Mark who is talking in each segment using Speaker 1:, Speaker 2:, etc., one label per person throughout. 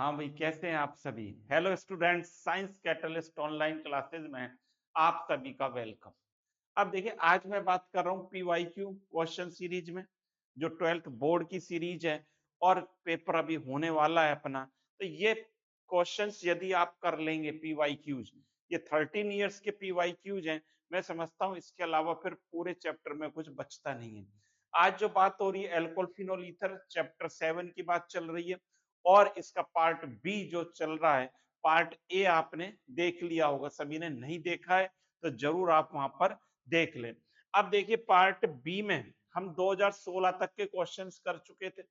Speaker 1: हाँ भाई, कैसे हैं आप सभी। Hello students, science catalyst online classes में आप सभी का वेलकम। अब देखिए, आज मैं बात कर रहा हूँ पीवाईक्यू क्वेश्चन सीरीज में, जो 12th बोर्ड की सीरीज है और पेपर अभी होने वाला है अपना। तो ये क्वेश्चंस यदि आप कर लेंगे पीवाईक्यूज, ये 13 इयर्स के पीवाईक्यूज हैं, मैं समझता हूँ इसके अलावा फिर पूरे चैप्टर में कुछ बचता नहीं है। आज जो बात हो रही है एल्कोहल फिनोल ईथर चैप्टर 7 की बात चल रही है, और इसका पार्ट बी जो चल रहा है, पार्ट ए आपने देख लिया होगा, सभी ने नहीं देखा है तो जरूर आप वहां पर देख लें। अब देखिए, पार्ट बी में हम 2016 तक के क्वेश्चंस कर चुके थे।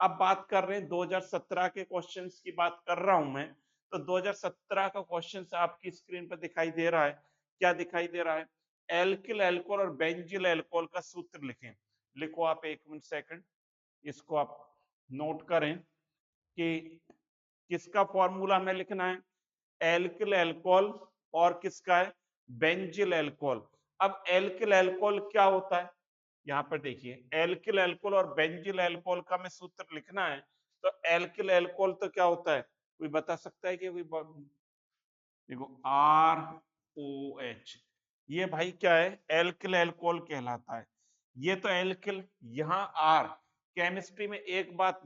Speaker 1: अब बात कर रहे हैं 2017 के क्वेश्चंस की बात कर रहा हूं मैं। तो 2017 का क्वेश्चन आपकी स्क्रीन पर दिखाई दे रहा है। क्या दिखाई दे रहा है? एल्किल एल्कोहल और बेंजिल एल्कोहल का सूत्र लिखें। लिखो आप, 1 मिनट सेकंड, इसको आप नोट करें कि किसका फॉर्मूला हमें लिखना है। एल्किल अल्कोहल और किसका है? Benzyl alcohol. अब एल्किल अल्कोहल क्या होता है, यहाँ पर देखिए, एल्किल अल्कोहल और बेंजिल अल्कोहल का हमें सूत्र लिखना है। तो एल्किल अल्कोहल तो क्या होता है, कोई बता सकता है कि देखो, ROH, ये भाई क्या है? एल्किल अल्कोहल कहलाता है। ये तो एल्किल, यहाँ आर, केमिस्ट्री में एक बात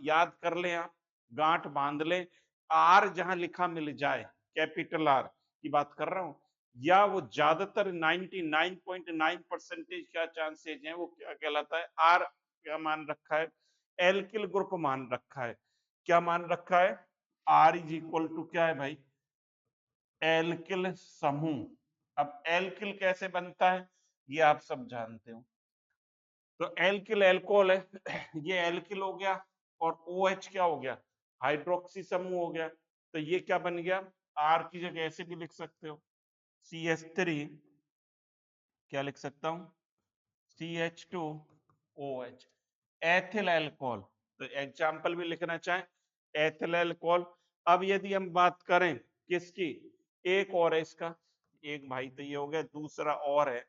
Speaker 1: याद कर ले आप, गांठ बांध ले, आर जहां लिखा मिल जाए, कैपिटल आर की बात कर रहा हूं, या वो ज्यादातर 99.9% क्या चांसेस हैं, वो क्या कहलाता है? आर क्या मान रखा है? एल्किल ग्रुप मान रखा है। क्या मान रखा है? आर इज इक्वल टू क्या है भाई? एल्किल समूह। अब एल्किल कैसे बनता है ये आप सब जानते हो। तो एल्किल एल्कोहल है ये एल्किल हो गया, और OH क्या हो गया? हाइड्रोक्सी समूह हो गया। तो ये क्या बन गया? आर की जगह ऐसे भी लिख सकते हो, CH3, क्या लिख सकता हूं? CH2OH, ethyl alcohol. तो एग्जाम्पल भी लिखना चाहें, एथिल अल्कोहल। अब यदि हम बात करें किसकी, एक और है इसका, एक भाई तो ये हो गया, दूसरा और है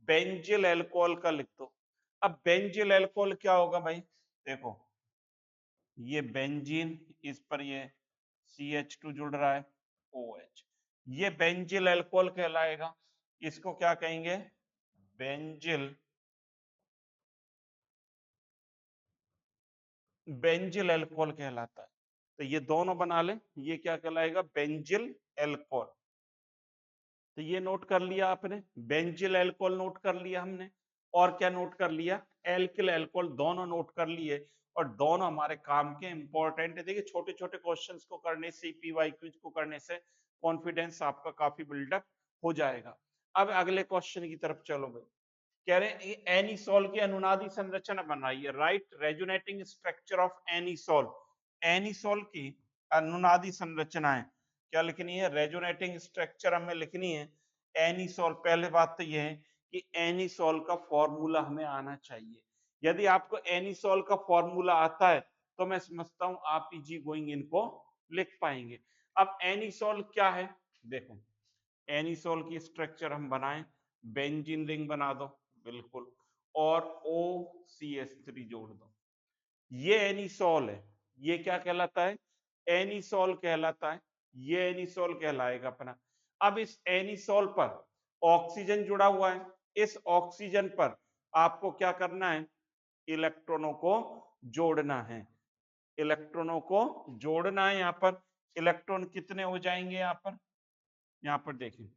Speaker 1: बेंजिल अल्कोहल का, लिख दो। अब बेंजिल अल्कोहल क्या होगा भाई? देखो, ये बेंजीन, इस पर ये CH2 जुड़ रहा है, OH, ये बेंजिल अल्कोहल कहलाएगा। इसको क्या कहेंगे? बेंजिल बेंजिल अल्कोहल कहलाता है। तो ये दोनों बना ले, ये क्या कहलाएगा? Benzyl alcohol. तो ये नोट कर लिया आपने, बेंजिल अल्कोहल नोट कर लिया हमने, और क्या नोट कर लिया? एल्किल अल्कोहल, दोनों नोट कर लिए। और दोनों हमारे काम के इंपॉर्टेंट है। देखिए, छोटे छोटे क्वेश्चंस को करने से, पीवाईक्यूज को करने से कॉन्फिडेंस आपका काफी बिल्डअप हो जाएगा। अब अगले क्वेश्चन की तरफ चलो भाई। कह रहे हैं एनिसोल की अनुनादी संरचना बनाइए, right resonating structure of anisole. Anisole की अनुनादी संरचना है, क्या लिखनी है? रेजोनेटिंग स्ट्रक्चर हमें लिखनी है एनिसोल। पहले बात तो यह है कि एनिसोल का फॉर्मूला हमें आना चाहिए। यदि आपको एनिसोल का फॉर्मूला आता है तो मैं समझता हूं आप इजी गोइंग इनको लिख पाएंगे। अब एनिसोल क्या है, देखो, एनिसोल की स्ट्रक्चर हम बनाएं, बेंजीन रिंग बना दो, बिल्कुल, और OCH3 जोड़ दो, ये एनिसोल है। ये क्या कहलाता है? एनिसोल कहलाता है। ये एनिसोल कहलाएगा अपना। अब इस एनिसोल पर ऑक्सीजन जुड़ा हुआ है, इस ऑक्सीजन पर आपको क्या करना है? इलेक्ट्रॉनों को जोड़ना है। इलेक्ट्रॉनों को जोड़ना है। यहां पर इलेक्ट्रॉन कितने हो जाएंगे? यहां पर देखिए,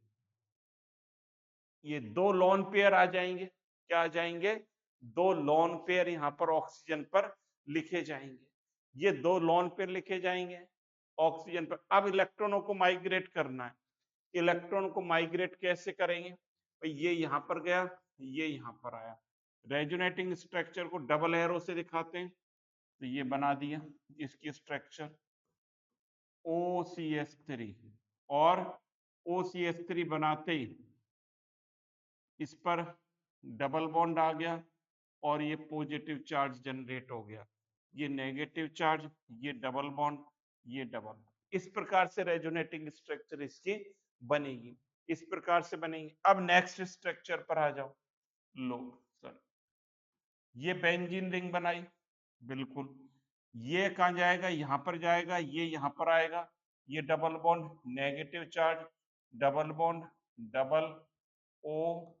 Speaker 1: ये दो लोन पेयर आ जाएंगे। क्या आ जाएंगे? दो लोन पेयर यहां पर ऑक्सीजन पर लिखे जाएंगे। ये दो लोन पेयर लिखे जाएंगे ऑक्सीजन पर। अब इलेक्ट्रॉनों को माइग्रेट करना है। इलेक्ट्रॉन को माइग्रेट कैसे करेंगे? ये यहां पर गया, ये यहां पर आया। रेजोनेटिंग स्ट्रक्चर को डबल एरो से दिखाते हैं, तो ये बना दिया इसकी स्ट्रक्चर, OCH3, और OCH3 बनाते ही इस पर डबल बॉन्ड आ गया, और ये पॉजिटिव चार्ज जनरेट हो गया। ये नेगेटिव चार्ज, ये डबल बॉन्ड, ये डबल। इस प्रकार से रेजोनेटिंग स्ट्रक्चर इसकी बनेगी, इस प्रकार से बनेगी। अब नेक्स्ट स्ट्रक्चर पर आ जाओ। लो सर, ये बेंजीन रिंग बनाई, बिल्कुल, ये कहाँ जाएगा, यहाँ पर जाएगा, ये यहाँ पर आएगा, ये double bond negative charge, double bond double O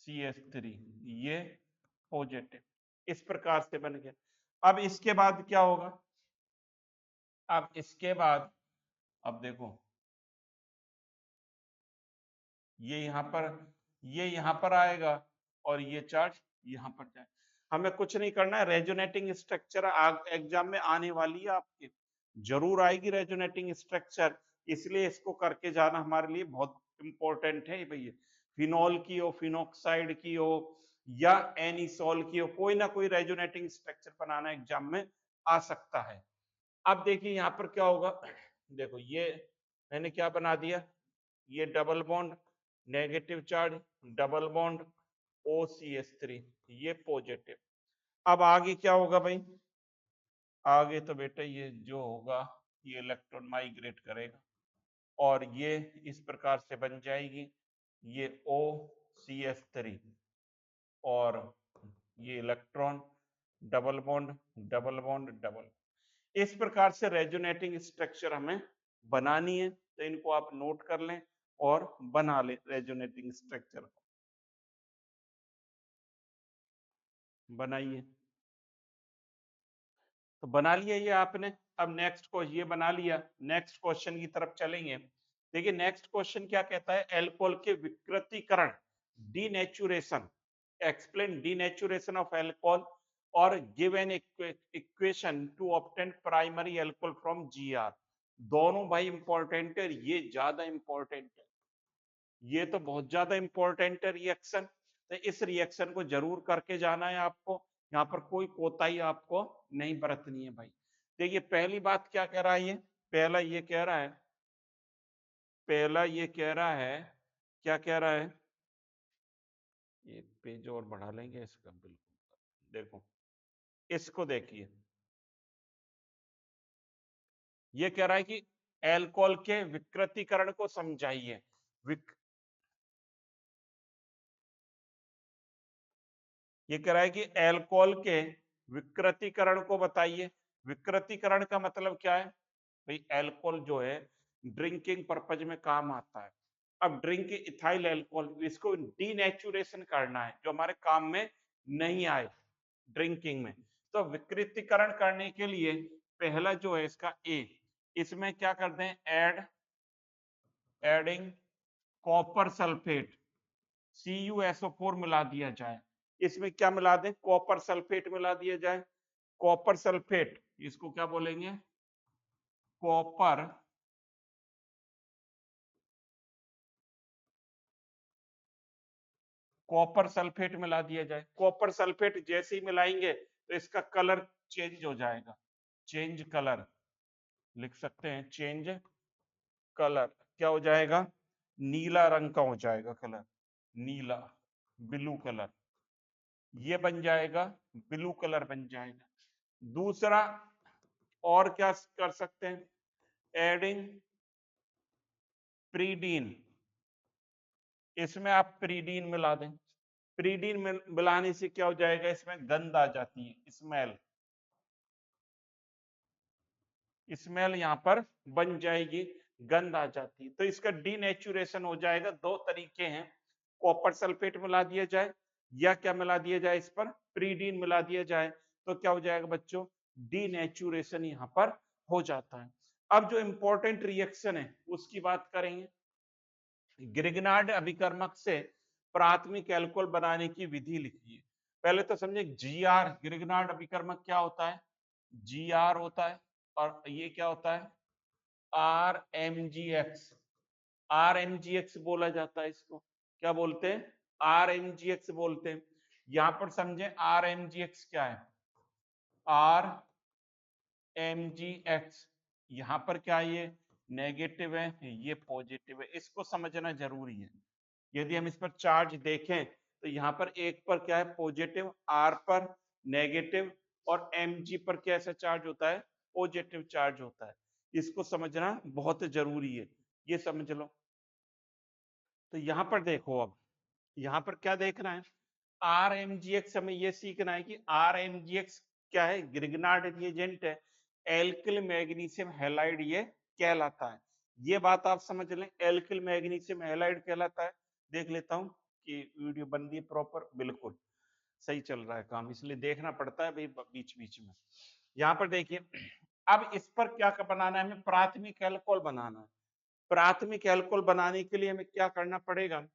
Speaker 1: CH3, ये पॉजिटिव, इस प्रकार से बन गया। अब इसके बाद क्या होगा, अब इसके बाद अब देखो ये यहाँ पर आएगा और ये चार्ज यहाँ पर जाए। हमें कुछ नहीं करना है, रेजोनेटिंग स्ट्रक्चर एग्जाम में आने वाली है आपके, जरूर आएगी रेजोनेटिंग स्ट्रक्चर, इसलिए इसको करके जाना हमारे लिए बहुत इंपॉर्टेंट है भैया। फिनॉल की हो, फिनॉक्साइड की हो या एनिसोल की हो, कोई ना कोई रेजोनेटिंग स्ट्रक्चर बनाना एग्जाम में आ सकता है। अब देखिए यहाँ पर क्या होगा, देखो ये मैंने क्या बना दिया, ये double bond negative charge, double bond OCH3, ये पॉजिटिव। अब आगे क्या होगा भाई, आगे तो बेटा ये जो होगा ये इलेक्ट्रॉन माइग्रेट करेगा और ये इस प्रकार से बन जाएगी, ये OCH3 और ये electron double bond double bond double, इस प्रकार से रेजोनेटिंग स्ट्रक्चर हमें बनानी है, तो इनको आप नोट कर लें और बना लें रेजोनेटिंग स्ट्रक्चर को, बनाइए। तो बना लिया ये आपने। अब नेक्स्ट को ये बना लिया, नेक्स्ट क्वेश्चन की तरफ चलेंगे। देखिए नेक्स्ट क्वेश्चन क्या कहता है, एल्कोहल के विकृतीकरण, denaturation, explain denaturation of alcohol और give an equation to obtain primary alcohol from GR. दोनों भाई इंपॉर्टेंट है, ये ज्यादा इंपॉर्टेंट है, ये तो बहुत ज्यादा इंपॉर्टेंट है रिएक्शन, तो इस रिएक्शन को जरूर करके जाना है आपको, यहाँ पर कोई कोताही आपको नहीं बरतनी है भाई। देखिए पहली बात क्या कह रहा है, ये पहला ये कह रहा है, पहला ये कह रहा है, क्या कह रहा है, ये पेज और बढ़ा लेंगे इसका, बिल्कुल देखो इसको देखिए, ये कह रहा है कि एल्कोहल के विकृतीकरण को समझाइए। ये कह रहा है कि एल्कोहल के विकृतीकरण को बताइए। विकृतीकरण का मतलब क्या है भाई, एल्कोहल जो है ड्रिंकिंग पर्पज में काम आता है। अब ड्रिंक इथाइल एल्कोहल, इसको डीनेचुरेशन करना है जो हमारे काम में नहीं आए ड्रिंकिंग में। तो विकृतीकरण करने के लिए पहला जो है इसका ए, इसमें क्या कर दें, एडिंग कॉपर सल्फेट CuSO4 मिला दिया जाए। इसमें क्या मिला दें, कॉपर सल्फेट मिला दिया जाए। कॉपर सल्फेट, इसको क्या बोलेंगे, कॉपर कॉपर सल्फेट मिला दिया जाए। कॉपर सल्फेट जैसे ही मिलाएंगे तो इसका कलर चेंज हो जाएगा, चेंज कलर लिख सकते हैं, चेंज कलर क्या हो जाएगा, नीला रंग का हो जाएगा कलर, नीला, ब्लू कलर, ये बन जाएगा, ब्लू कलर बन जाएगा। दूसरा और क्या कर सकते हैं, एडिंग प्रीडीन, इसमें आप प्रीडीन मिला दें। प्रीडीन मिलाने से क्या हो जाएगा, इसमें गंध आ जाती है, स्मेल, स्मेल यहाँ पर बन जाएगी, गंध आ जाती है, तो इसका डीनेचुरेशन हो जाएगा। दो तरीके हैं, कॉपर सल्फेट मिला दिया जाए या क्या मिला दिया जाए, इस पर प्रीडीन मिला दिया जाए, तो क्या हो जाएगा बच्चों, डीनेचुरेशन यहाँ पर हो जाता है। अब जो इंपॉर्टेंट रिएक्शन है उसकी बात करेंगे। ग्रिग्नार्ड अभिकर्मक से प्राथमिक एल्कोहल बनाने की विधि लिखिए। पहले तो समझे जीआर, ग्रिग्नार्ड अभिकर्मक क्या होता है, जीआर होता है, और ये क्या होता है, RMGX, RMGX बोला जाता है इसको, क्या बोलते हैं, RMGX बोलते हैं। यहां पर समझे RMGX क्या है, RMGX, यहां पर क्या है, ये नेगेटिव है, ये पॉजिटिव है, इसको समझना जरूरी है। यदि हम इस पर चार्ज देखें तो यहाँ पर एक पर क्या है पॉजिटिव, R पर नेगेटिव, और Mg पर कैसा चार्ज होता है, पॉजिटिव चार्ज होता है, इसको समझना बहुत जरूरी है, ये समझ लो। तो यहाँ पर देखो, अब यहाँ पर क्या देखना है, RMGX, हमें ये सीखना है कि RMGX क्या है, ग्रिग्नार्ड रिएजेंट है, एल्किल मैग्नीशियम हैलाइड ये कहलाता है। ये बात आप समझ लें, एल्किल मैग्नीशियम हैलाइड कहलाता है। देख लेता हूँ कि वीडियो बन रही है प्रॉपर, बिल्कुल सही चल रहा है काम, इसलिए देखना पड़ता है भाई बीच बीच में। यहाँ पर देखिए, अब इस पर क्या बनाना है, हमें प्राथमिक एल्कोहल बनाना है। प्राथमिक एल्कोहल बनाने के लिए हमें क्या करना पड़ेगा,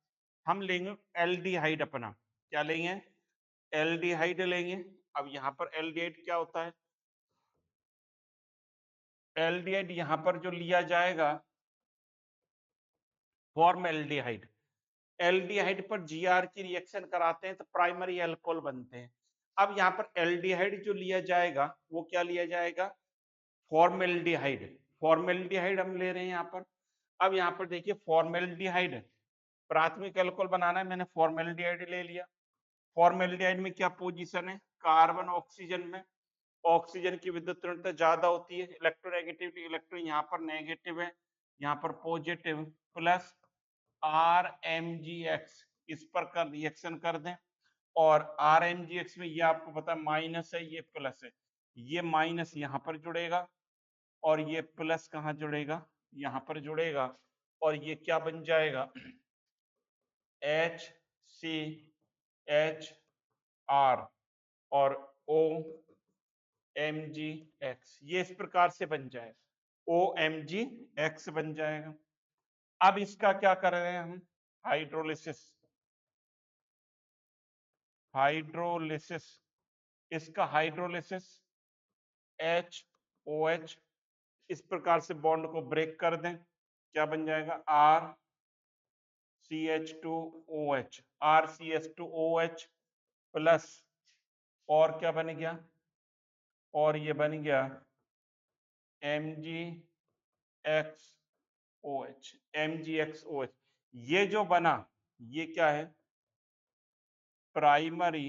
Speaker 1: हम लेंगे एल्डिहाइड अपना, क्या लेंगे, एल्डिहाइड लेंगे। अब यहाँ पर एल्डिहाइड क्या होता है, एल्डिहाइड यहाँ पर जो लिया जाएगा फॉर्मएल्डिहाइड, एल्डिहाइड पर जीआर की रिएक्शन कराते हैं तो प्राइमरी एल्कोहल बनते हैं। अब यहाँ पर एल्डिहाइड जो लिया जाएगा वो क्या लिया जाएगा, फॉर्मएल्डिहाइड, फॉर्मएल्डिहाइड हम ले रहे हैं यहाँ पर। अब यहाँ पर देखिए फॉर्मएल्डिहाइड, प्राथमिक एल्कोहल बनाना है, मैंने फॉर्मएल्डिहाइड ले लिया। फॉर्मएल्डिहाइड में क्या पोजीशन है, कार्बन ऑक्सीजन में, ऑक्सीजन की विद्युत ऋणता ज्यादा होती है, इलेक्ट्रोनेगेटिविटी, इलेक्ट्रॉन यहाँ पर नेगेटिव है, यहाँ पर positive, plus R M G X, इस पर का रिएक्शन कर दें, और आर एम जी एक्स में ये आपको पता है माइनस है, ये प्लस है, ये माइनस यहाँ पर जुड़ेगा और ये प्लस कहाँ जुड़ेगा, यहाँ पर जुड़ेगा, और ये क्या बन जाएगा, एच सी एच आर और ओ एम जी एक्स, ये इस प्रकार से बन जाए, ओ एम जी एक्स बन जाएगा। अब इसका क्या कर रहे हैं हम, हाइड्रोलिसिस, हाइड्रोलिसिस, इसका हाइड्रोलिसिस एच ओ एच, इस प्रकार से बॉन्ड को ब्रेक कर दें, क्या बन जाएगा, R C H two O H, R C H two O H plus, और क्या बन गया, और ये बन गया M G X O H, M G X O H, ये जो बना ये क्या है, प्राइमरी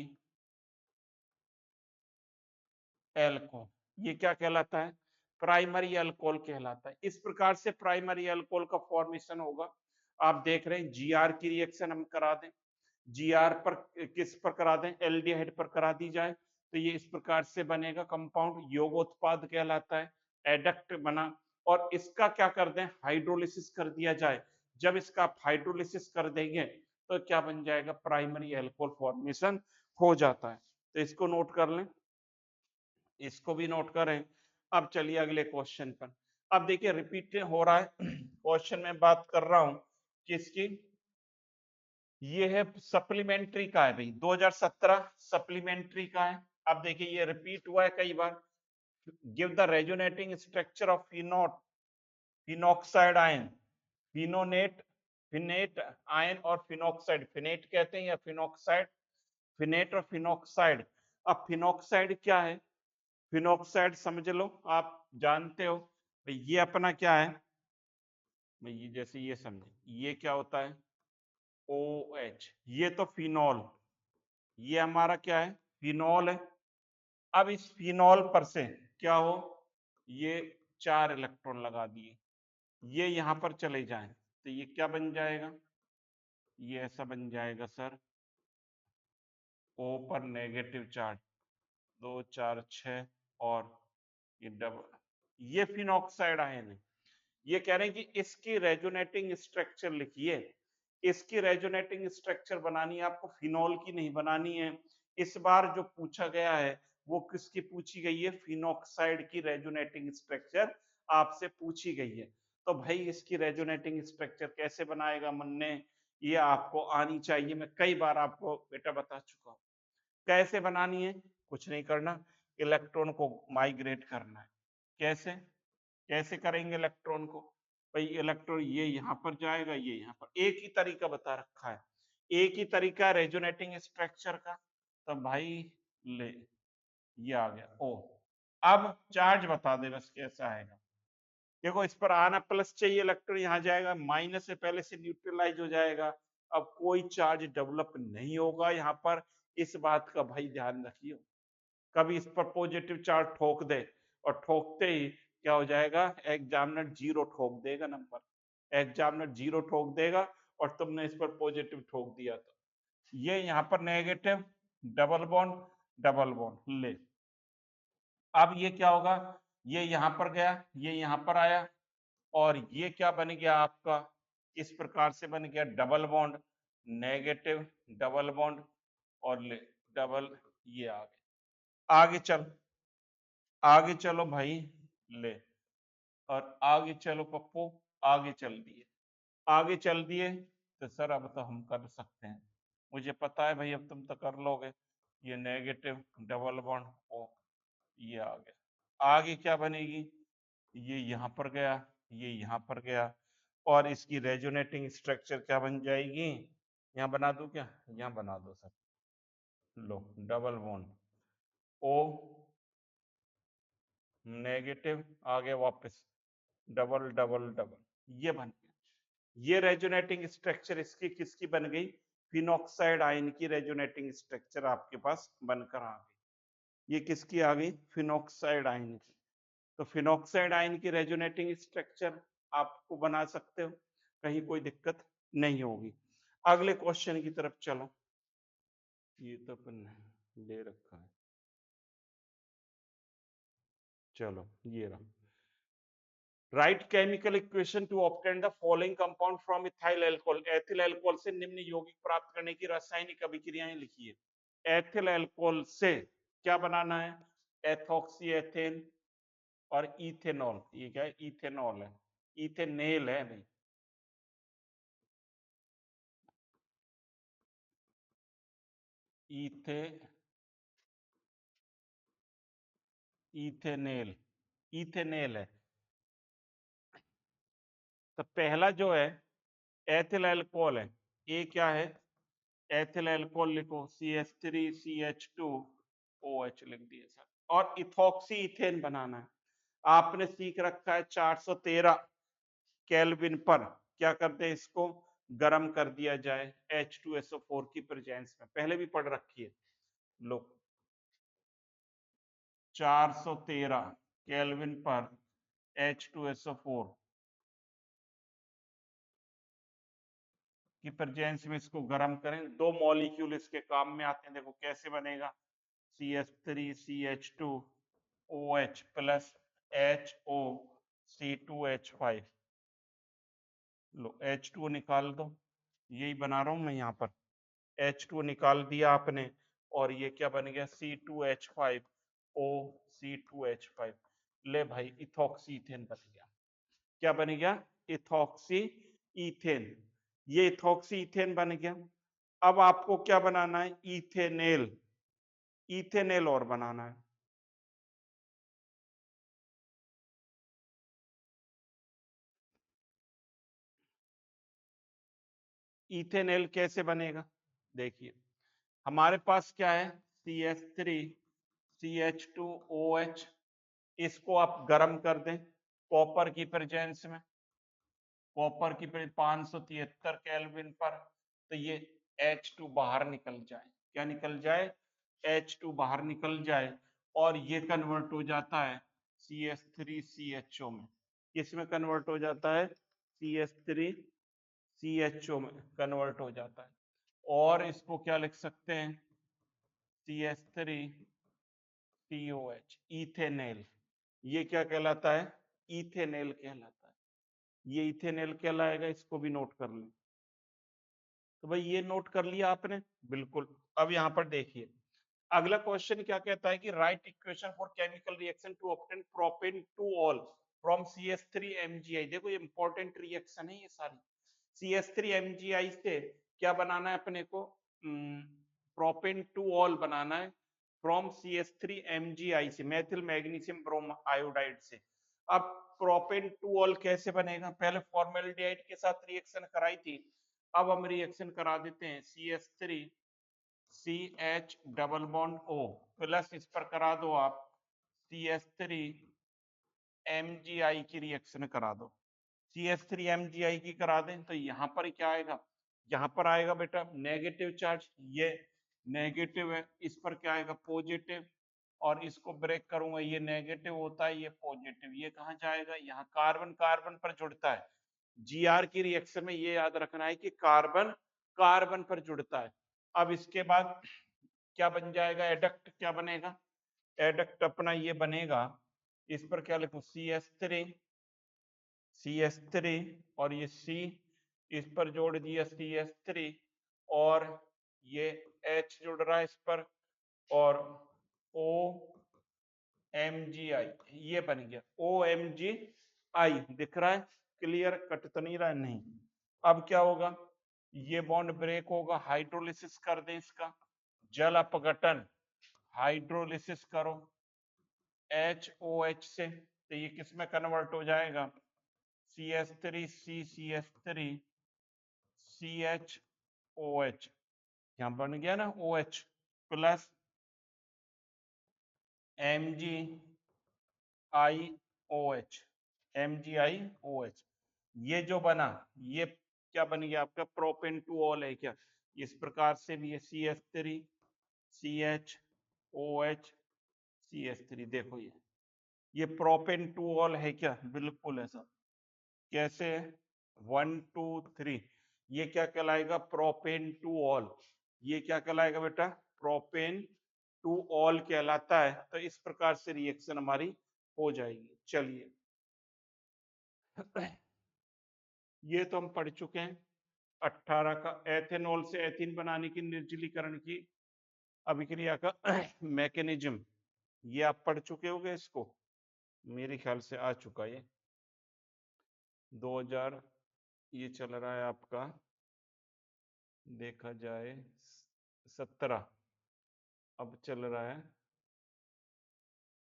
Speaker 1: एल्कोहल, ये क्या कहलाता है, प्राइमरी अल्कोहल कहलाता है। इस प्रकार से प्राइमरी अल्कोहल का फॉर्मेशन होगा। आप देख रहे हैं जीआर की रिएक्शन हम करा दें, जीआर पर किस पर करा दें, एल्डिहाइड पर करा दी जाए तो ये इस प्रकार से बनेगा कंपाउंड, योगोत्पाद कहलाता है, एडक्ट बना। और इसका क्या कर दें, हाइड्रोलिसिस कर दिया जाए, जब इसका आप हाइड्रोलिसिस कर देंगे तो क्या बन जाएगा, प्राइमरी अल्कोहल फॉर्मेशन हो जाता है। तो इसको नोट कर लें, इसको भी नोट करें। अब चलिए अगले क्वेश्चन पर। अब देखिए रिपीट हो रहा है क्वेश्चन में बात कर रहा हूं किसकी, ये है सप्लीमेंट्री का है भाई, 2017 सप्लीमेंट्री का है। अब देखिए ये रिपीट हुआ है कई बार, give the resonating structure of फिनोट, फिनोक्साइड आयन, फिनोनेट, फिनेट आयन और फिनोक्साइड, फिनेट कहते हैं या फिनोक्साइड, फिनेट और फिनोक्साइड। अब फिनोक्साइड क्या है, फिनोक्साइड समझ लो, आप जानते हो ये अपना क्या है, ये जैसे ये समझे, ये क्या होता है ओ एच, ये तो फिनॉल, ये हमारा क्या है, फिनॉल है। अब इस फिनॉल पर से क्या हो, ये 4 इलेक्ट्रॉन लगा दिए, ये यहां पर चले जाएं तो ये क्या बन जाएगा, ये ऐसा बन जाएगा सर, ओ पर नेगेटिव चार्ज, 2 4 6, और ये डबल, ये फिनॉक्साइड आयन है। ये कह रहे हैं कि इसकी रेजोनेटिंग स्ट्रक्चर लिखिए, इसकी रेजोनेटिंग स्ट्रक्चर बनानी है आपको, फिनॉल की नहीं बनानी है। इस बार जो पूछा गया है वो किसकी पूछी गई है, फिनॉक्साइड की रेजोनेटिंग स्ट्रक्चर आपसे पूछी गई है। तो भाई इसकी रेजोनेटिंग स्ट्रक्चर कैसे बनाएगा मुन्ने, ये आपको आनी चाहिए, मैं कई बार आपको बेटा बता चुका हूँ। कैसे बनानी है, कुछ नहीं करना, इलेक्ट्रॉन को माइग्रेट करना है। कैसे, कैसे करेंगे इलेक्ट्रॉन को, भाई इलेक्ट्रॉन ये यहाँ पर जाएगा, ये यहाँ पर, एक ही तरीका बता रखा है, एक ही तरीका रेजोनेटिंग स्ट्रक्चर का। तो भाई ले, ये आ गया ओ। अब चार्ज बता दे बस कैसा आएगा, देखो इस पर आना प्लस चाहिए, इलेक्ट्रॉन यहाँ जाएगा, माइनस से पहले से न्यूट्रलाइज हो जाएगा। अब कोई चार्ज डेवलप नहीं होगा यहाँ पर, इस बात का भाई ध्यान रखिए। कभी इस पर पॉजिटिव चार्ज ठोक दे और ठोकते ही क्या हो जाएगा, एग्जामिनर जीरो ठोक देगा नंबर, एग्जामिनर जीरो ठोक देगा, और तुमने इस पर पॉजिटिव ठोक दिया तो ये यहाँ पर नेगेटिव, डबल बॉन्ड ले, अब ये क्या होगा, ये यहां पर गया, ये यहां पर आया, और ये क्या बन गया आपका, इस प्रकार से बन गया double bond, negative double bond, और ले डबल, ये आ गया। आगे चल, आगे चलो भाई, ले, और आगे चलो पप्पू, आगे चल दिए, आगे चल दिए। तो सर अब तो हम कर सकते हैं, मुझे पता है भाई अब तुम तो कर लोगे। ये नेगेटिव डबल बॉन्ड ओ, ये आ गया। आगे क्या बनेगी, ये यहाँ पर गया, ये यहाँ पर गया, और इसकी रेजोनेटिंग स्ट्रक्चर क्या बन जाएगी, यहाँ बना दूं क्या, यहाँ बना दो सर, लो डबल बॉन्ड ओ, नेगेटिव, आ गया वापस, डबल डबल डबल, ये बन गया। ये रेजोनेटिंग स्ट्रक्चर इसकी किसकी बन गई, फिनॉक्साइड आयन की रेजोनेटिंग स्ट्रक्चर आपके पास बनकर आ गई। ये किसकी आ गई, फिनॉक्साइड आयन की। तो फिनॉक्साइड आयन की रेजोनेटिंग स्ट्रक्चर आपको बना सकते हो, कहीं कोई दिक्कत नहीं होगी। अगले क्वेश्चन की तरफ चलो, ये तो अपन ने ले रखा है, चलो ये रहा। Right chemical equation to obtain the following compound from ethyl alcohol, ethyl alcohol से निम्न यौगिक प्राप्त करने की रासायनिक अभिक्रियाएं लिखिए। एथिल अल्कोहल से क्या बनाना है, एथॉक्सी एथेन और इथेनॉल, ये क्या है, इथेनॉल है, इथेनेल है भाई, इथे इथेनेल, इथेनेल है। तो पहला जो है एथिल अल्कोहल है, ये क्या है, एथिल अल्कोहल लिखो, CH3CH2OH लिख दिए सर, और इथॉक्सी इथेन बनाना है। आपने सीख रखा है 413 केल्विन पर क्या करते हैं, इसको गर्म कर दिया जाए H2SO4 की प्रेजेंस में, पहले भी पढ़ रखी है। लो 413 केल्विन पर H2SO4 की प्रेजेंस में इसको गर्म करें, दो मॉलिक्यूल इसके काम में आते हैं, देखो कैसे बनेगा, CH3CH2OH प्लस HOC2H5, लो H2O निकाल दो, यही बना रहा हूं मैं यहाँ पर, H2O निकाल दिया आपने, और ये क्या बन गया, C2H5OC2H5, ले भाई इथॉक्सी इथेन बन गया। क्या बन गया, इथॉक्सी इथेन, ये इथॉक्सी इथेन बन गया। अब आपको क्या बनाना है, इथेनेल, इथेनेल और बनाना है। इथेनेल कैसे बनेगा, देखिए हमारे पास क्या है, CH3CH2OH, इसको आप गर्म कर दें कॉपर की प्रेजेंस में, कॉपर की 573 केल्विन पर, तो ये H2 बाहर निकल जाए, क्या निकल जाए, H2 बाहर निकल जाए, और ये कन्वर्ट हो जाता है CH3CHO में, किसमें कन्वर्ट हो जाता है, CH3CHO में कन्वर्ट हो जाता है। और इसको क्या लिख सकते हैं, CH3COH, इथेनेल, ये क्या कहलाता है, इथेनेल कहलाता है, ये इथेनेल कहलाएगा, इसको भी नोट कर लें। तो भाई ये नोट कर लिया आपने, बिल्कुल। अब यहाँ पर देखिए अगला क्वेश्चन क्या कहता है कि write equation for chemical reaction to obtain propane two ol from CH3MgI, देखो ये इंपॉर्टेंट रिएक्शन है ये सारी। CH3MgI से क्या बनाना है अपने को, प्रोपेन टू ऑल बनाना है फ्रॉम CH3MgI से, मेथिल मैग्नीशियम ब्रोम आयोडाइड से। अब प्रोपेन टू ऑल कैसे बनेगा, पहले फॉर्मेल्डिहाइड के साथ रिएक्शन कराई थी, अब हम रिएक्शन करा देते हैं CH double bond O plus इस पर करा दो आप CH3MgI की रिएक्शन करा दो, CH3MgI की करा दें तो यहाँ पर क्या आएगा, यहाँ पर आएगा बेटा नेगेटिव चार्ज, ये नेगेटिव है, इस पर क्या आएगा पॉजिटिव, और इसको ब्रेक करूंगा, ये नेगेटिव होता है, ये पॉजिटिव, ये कहाँ जाएगा, यहाँ कार्बन कार्बन पर जुड़ता है। जीआर की रिएक्शन में ये याद रखना है कि कार्बन कार्बन पर जुड़ता है। अब इसके बाद क्या बन जाएगा, एडक्ट क्या बनेगा, एडक्ट अपना ये बनेगा, इस पर क्या लिखूं, CH3 और ये C, इस पर जोड़ दिया CH3 और ये H जुड़ रहा है इस पर और OMgI, ये बन गया OMgI, दिख रहा है, क्लियर, कट तो नहीं रहा है, नहीं। अब क्या होगा, ये बॉन्ड ब्रेक होगा, हाइड्रोलिसिस कर दें इसका, जल अपघटन, हाइड्रोलिसिस करो HOH से, तो ये किस में कन्वर्ट हो जाएगा, CH3 CHOH, यहां बन गया ना OH प्लस MgIOH, ये जो बना, ये क्या बन गया आपका, प्रोपेन टू ऑल है क्या, इस प्रकार से भी ये CH3 CHOH CH3, देखो ये प्रोपेन टू ऑल है क्या, बिल्कुल ऐसा, कैसे, 1 2 3, ये क्या कहलाएगा, प्रोपेन टू ऑल, ये क्या कहलाएगा बेटा, प्रोपेन टू ऑल कहलाता है। तो इस प्रकार से रिएक्शन हमारी हो जाएगी। चलिए ये तो हम पढ़ चुके हैं 18 का, एथेनॉल से एथीन बनाने की निर्जलीकरण की अभिक्रिया का मैकेनिज्म, ये आप पढ़ चुके होंगे, इसको मेरे ख्याल से आ चुका ये 2000, ये चल रहा है आपका, देखा जाए 17, अब चल रहा है।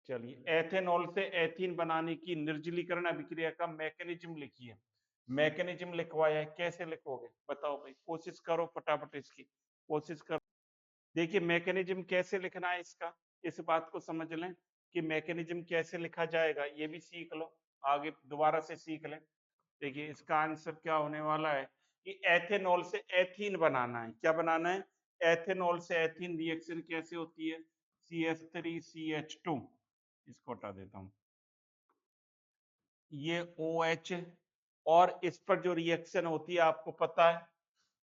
Speaker 1: चलिए, एथेनॉल से एथीन बनाने की निर्जलीकरण अभिक्रिया का मैकेनिज्म लिखिए। मैकेनिज्म लिखवाया है, कैसे लिखोगे बताओ भाई, कोशिश करो फटाफट, इसकी कोशिश करो। देखिए मैकेनिज्म कैसे लिखना है इसका, इस बात को समझ लें कि मैकेनिज्म कैसे लिखा जाएगा, ये भी सीख लो, आगे दोबारा से सीख लें। देखिए इसका आंसर क्या होने वाला है कि एथेनॉल से एथीन बनाना है, क्या बनाना है, एथेनॉल से एथीन रिएक्शन कैसे होती है, CH3CH2, इसको हटा देता हूं, ये OH, और इस पर जो रिएक्शन होती है आपको पता है,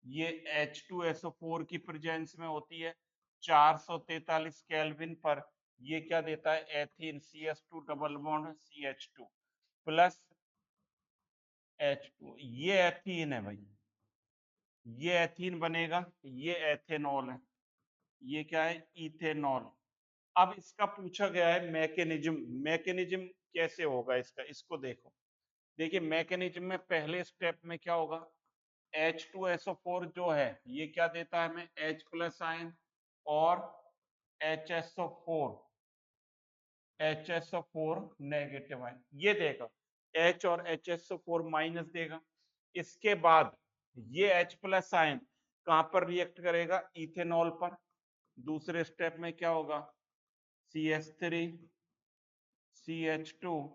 Speaker 1: ये H2SO4 की प्रेजेंस में होती है 443 केल्विन पर, ये क्या देता है, ethene, CH2 double bond CH2 plus H2, ये एथीन है भाई, ये एथीन बनेगा, ये एथेनॉल है, ये क्या है, इथेनॉल। अब इसका पूछा गया है मैकेनिज्म, मैकेनिज्म कैसे होगा इसका, इसको देखो। देखिए मैकेनिज्म में पहले स्टेप में क्या होगा, H2SO4 जो है ये क्या देता है हमें, H प्लस आयन और HSO4 नेगेटिव आयन, ये देगा, H और HSO4 माइनस देगा। इसके बाद ये H प्लस आयन कहां पर रिएक्ट करेगा, इथेनॉल पर। दूसरे स्टेप में क्या होगा, CH3 CH2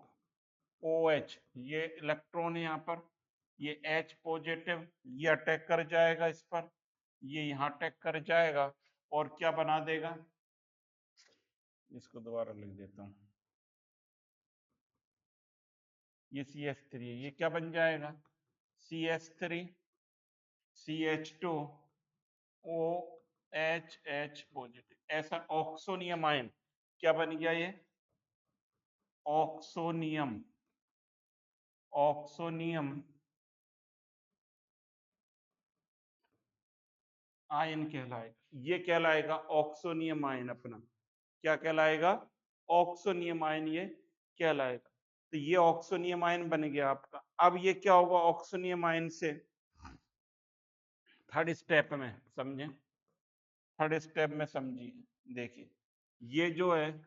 Speaker 1: OH, ये इलेक्ट्रॉन है यहाँ पर, ये H पॉजिटिव, ये अटैक कर जाएगा इस पर, ये यहाँ अटैक कर जाएगा और क्या बना देगा, इसको दोबारा लिख देता हूँ, ये CH3 है, ये क्या बन जाएगा, CH3 CH2 OH पॉजिटिव, ऐसा ऑक्सोनियम आयन क्या बन गया, ये ऑक्सोनियम, ऑक्सोनियम आयन कहलाएगा, ये कहलाएगा ऑक्सोनियम आयन अपना, क्या कहलाएगा, ऑक्सोनियम आयन ये कहलाएगा। तो ये ऑक्सोनियम आयन बन गया आपका। अब ये क्या होगा, ऑक्सोनियम आयन से थर्ड स्टेप में समझें, थर्ड स्टेप में समझिए, देखिए ये जो है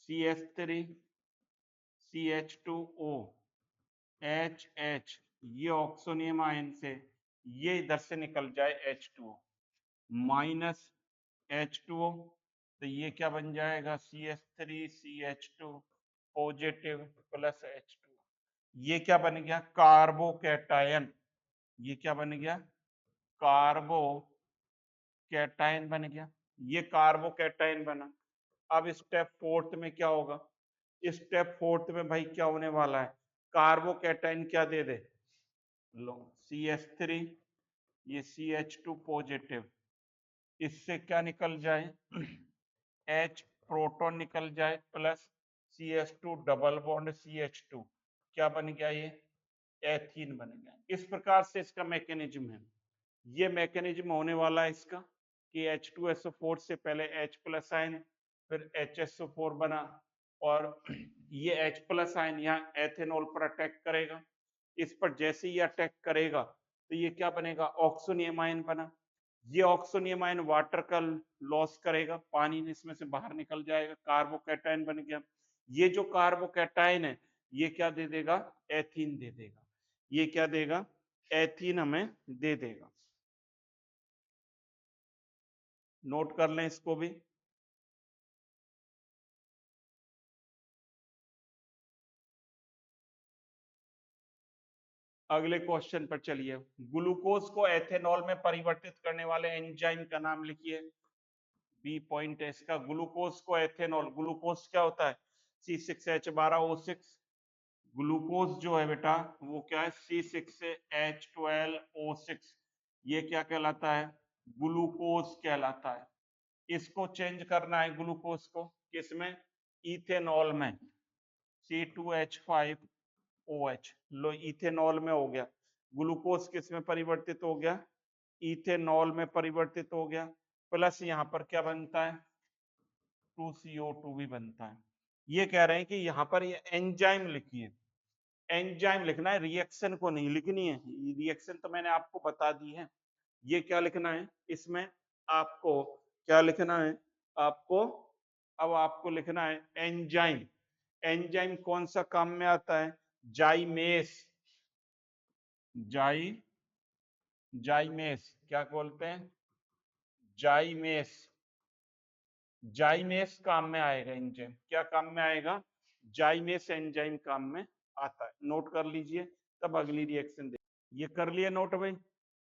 Speaker 1: CH3 CH2O HH, ये ऑक्सोनियम आयन से ये इधर से निकल जाए H2O माइनस H2O, तो ये क्या बन जाएगा, CH3 CH2 positive plus H2, ये क्या बन गया, कार्बोकैटायन, ये क्या बन गया, कार्बो कैटायन बन गया, ये कार्बोकैटायन बना। अब स्टेप फोर्थ में क्या होगा, स्टेप फोर्थ में भाई क्या होने वाला है, कार्बोकैटायन क्या दे दे, लो CH3, ये CH2 पॉजिटिव, इससे क्या निकल जाए, H प्रोटॉन निकल जाए plus CH2 double bond CH2, क्या बन गया ये एथीन बन गया। इस प्रकार से इसका मैकेनिज्म है। ये मैकेनिज्म होने वाला है इसका कि H2SO4 से पहले H प्लस आयन फिर HSO4 बना और ये H प्लस आयन यहाँ एथेनॉल पर अटैक करेगा। इस पर जैसे ही अटैक करेगा तो ये क्या बनेगा ऑक्सोनियम आयन बना। ये ऑक्सोनियम आयन वाटर का लॉस करेगा, पानी इसमें से बाहर निकल जाएगा, कार्बोकैटायन बन गया। ये जो कार्बोकैटायन है ये क्या दे देगा एथीन दे देगा। ये क्या देगा एथीन हमें दे देगा। नोट कर लें इसको भी। अगले क्वेश्चन पर चलिए। ग्लूकोज को एथेनॉल में परिवर्तित करने वाले एंजाइम का नाम लिखिए। बी पॉइंट है इसका। ग्लूकोज को एथेनॉल, ग्लूकोज क्या होता है C6H12O6। ग्लूकोज जो है बेटा वो क्या है C6H12O6। ये क्या कहलाता है ग्लूकोज कहलाता है। इसको चेंज करना है ग्लूकोज को किसमें इथेनॉल में C2H5OH। लो इथेनॉल में हो गया। ग्लूकोज किस में परिवर्तित हो गया इथेनॉल में परिवर्तित हो गया। प्लस यहाँ पर क्या बनता है 2CO2 भी बनता है। ये कह रहे हैं कि यहाँ पर ये एंजाइम लिखिए। एंजाइम लिखना है, रिएक्शन को नहीं लिखनी है। रिएक्शन तो मैंने आपको बता दी है। ये क्या लिखना है इसमें आपको क्या लिखना है आपको अब आपको लिखना है एंजाइम। एंजाइम कौन सा काम में आता है जाइमेस। जाइमेस क्या बोलते हैं जाइमेस। जाइमेस काम में आएगा एंजाइम। क्या काम में आएगा जाइमेस एंजाइम काम में आता है। नोट कर लीजिए तब अगली रिएक्शन दे। ये कर लिया नोट भाई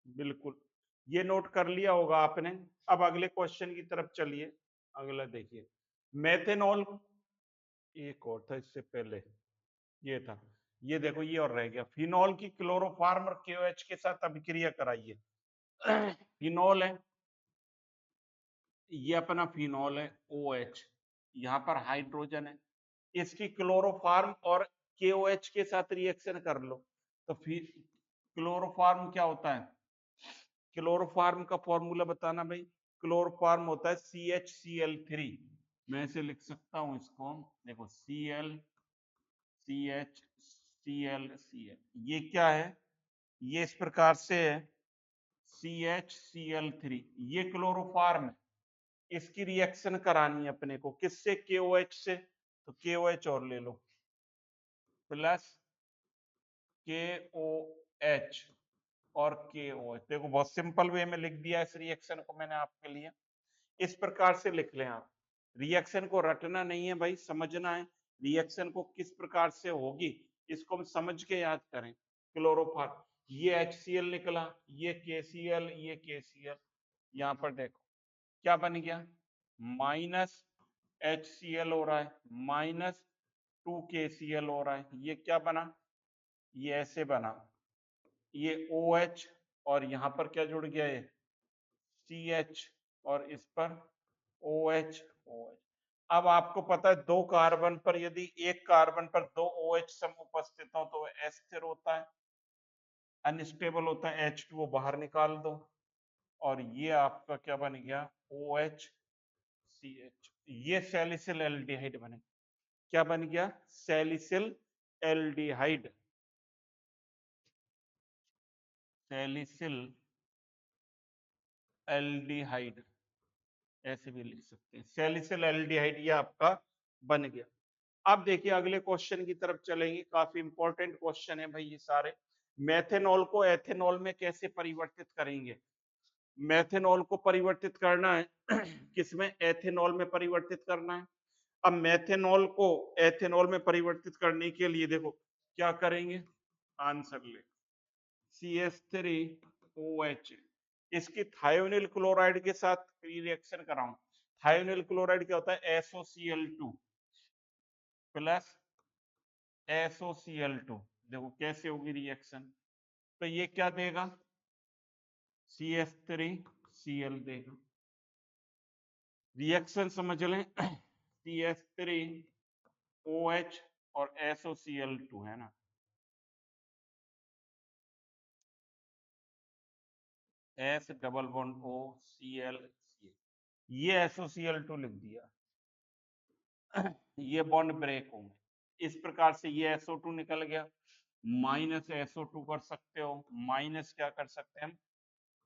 Speaker 1: बिल्कुल ये नोट कर लिया होगा आपने। अब अगले क्वेश्चन की तरफ चलिए। अगला देखिए मेथेनॉल एक और था इससे पहले ये था। ये देखो ये और रह गया फिनॉल की क्लोरोफार्म और KOH के साथ अभिक्रिया कराइए। फिनॉल है ये अपना फिनॉल है OH यहाँ पर हाइड्रोजन है। इसकी क्लोरोफार्म और KOH के साथ रिएक्शन कर लो तो फिर क्लोरोफार्म क्या होता है क्लोरोफार्म का फॉर्मूला बताना भाई। क्लोरोफार्म होता है CHCl3। मैं इसे लिख सकता हूं इसको देखो CHCl ये क्या है ये इस प्रकार से है CHCl3 ये क्लोरोफार्म है। इसकी रिएक्शन करानी है अपने को किससे KOH से तो KOH और ले लो प्लस KOH और KOH। देखो बहुत सिंपल वे में लिख दिया इस रिएक्शन को मैंने आपके लिए। इस प्रकार से लिख लें आप। रिएक्शन को रटना नहीं है भाई समझना है रिएक्शन को किस प्रकार से होगी इसको हम समझ के याद करें। क्लोरोफार्म ये HCl निकला ये KCl ये KCl। यहाँ पर देखो क्या बन गया माइनस HCl हो रहा है माइनस 2KCl हो रहा है। ये क्या बना ये ऐसे बना ये OH और यहाँ पर क्या जुड़ गया ये CH और इस पर OH OH। अब आपको पता है दो कार्बन पर यदि एक कार्बन पर दो OH सम उपस्थित हो तो अस्थिर होता है अनस्टेबल होता है H2O बाहर निकाल दो और ये आपका क्या बन गया OH CH। ये सैलिसिल एल्डिहाइड बने। क्या बन गया सैलिसिल एल्डिहाइड। सैलिसिल एल्डिहाइड ऐसे भी लिख सकते हैं सैलिसिल एल्डिहाइड ये आपका बन गया। अब देखिए अगले क्वेश्चन की तरफ चलेंगे। काफी इंपॉर्टेंट क्वेश्चन है भाई ये सारे। मेथेनॉल को एथेनॉल में कैसे परिवर्तित करेंगे। मेथेनॉल को परिवर्तित करना है किसमें एथेनॉल में परिवर्तित करना है। अब मेथेनॉल को एथेनॉल में परिवर्तित करने के लिए देखो क्या करेंगे आंसर ले CH3OH इसकी थायोनिल क्लोराइड के साथ रिएक्शन कराऊं। थायोनिल क्लोराइड क्या होता है SOCl2 प्लस SOCl2। देखो कैसे होगी रिएक्शन तो ये क्या देगा CH3Cl देगा। रिएक्शन समझ लें CH3OH और SOCl2 है ना। S डबल बॉन्ड OCl, ये SOCl2 लिख दिया। ये बॉन्ड ब्रेक होंगे इस प्रकार से, ये SO2 निकल गया, माइनस SO2 कर सकते हो, माइनस क्या कर सकते हैं हम,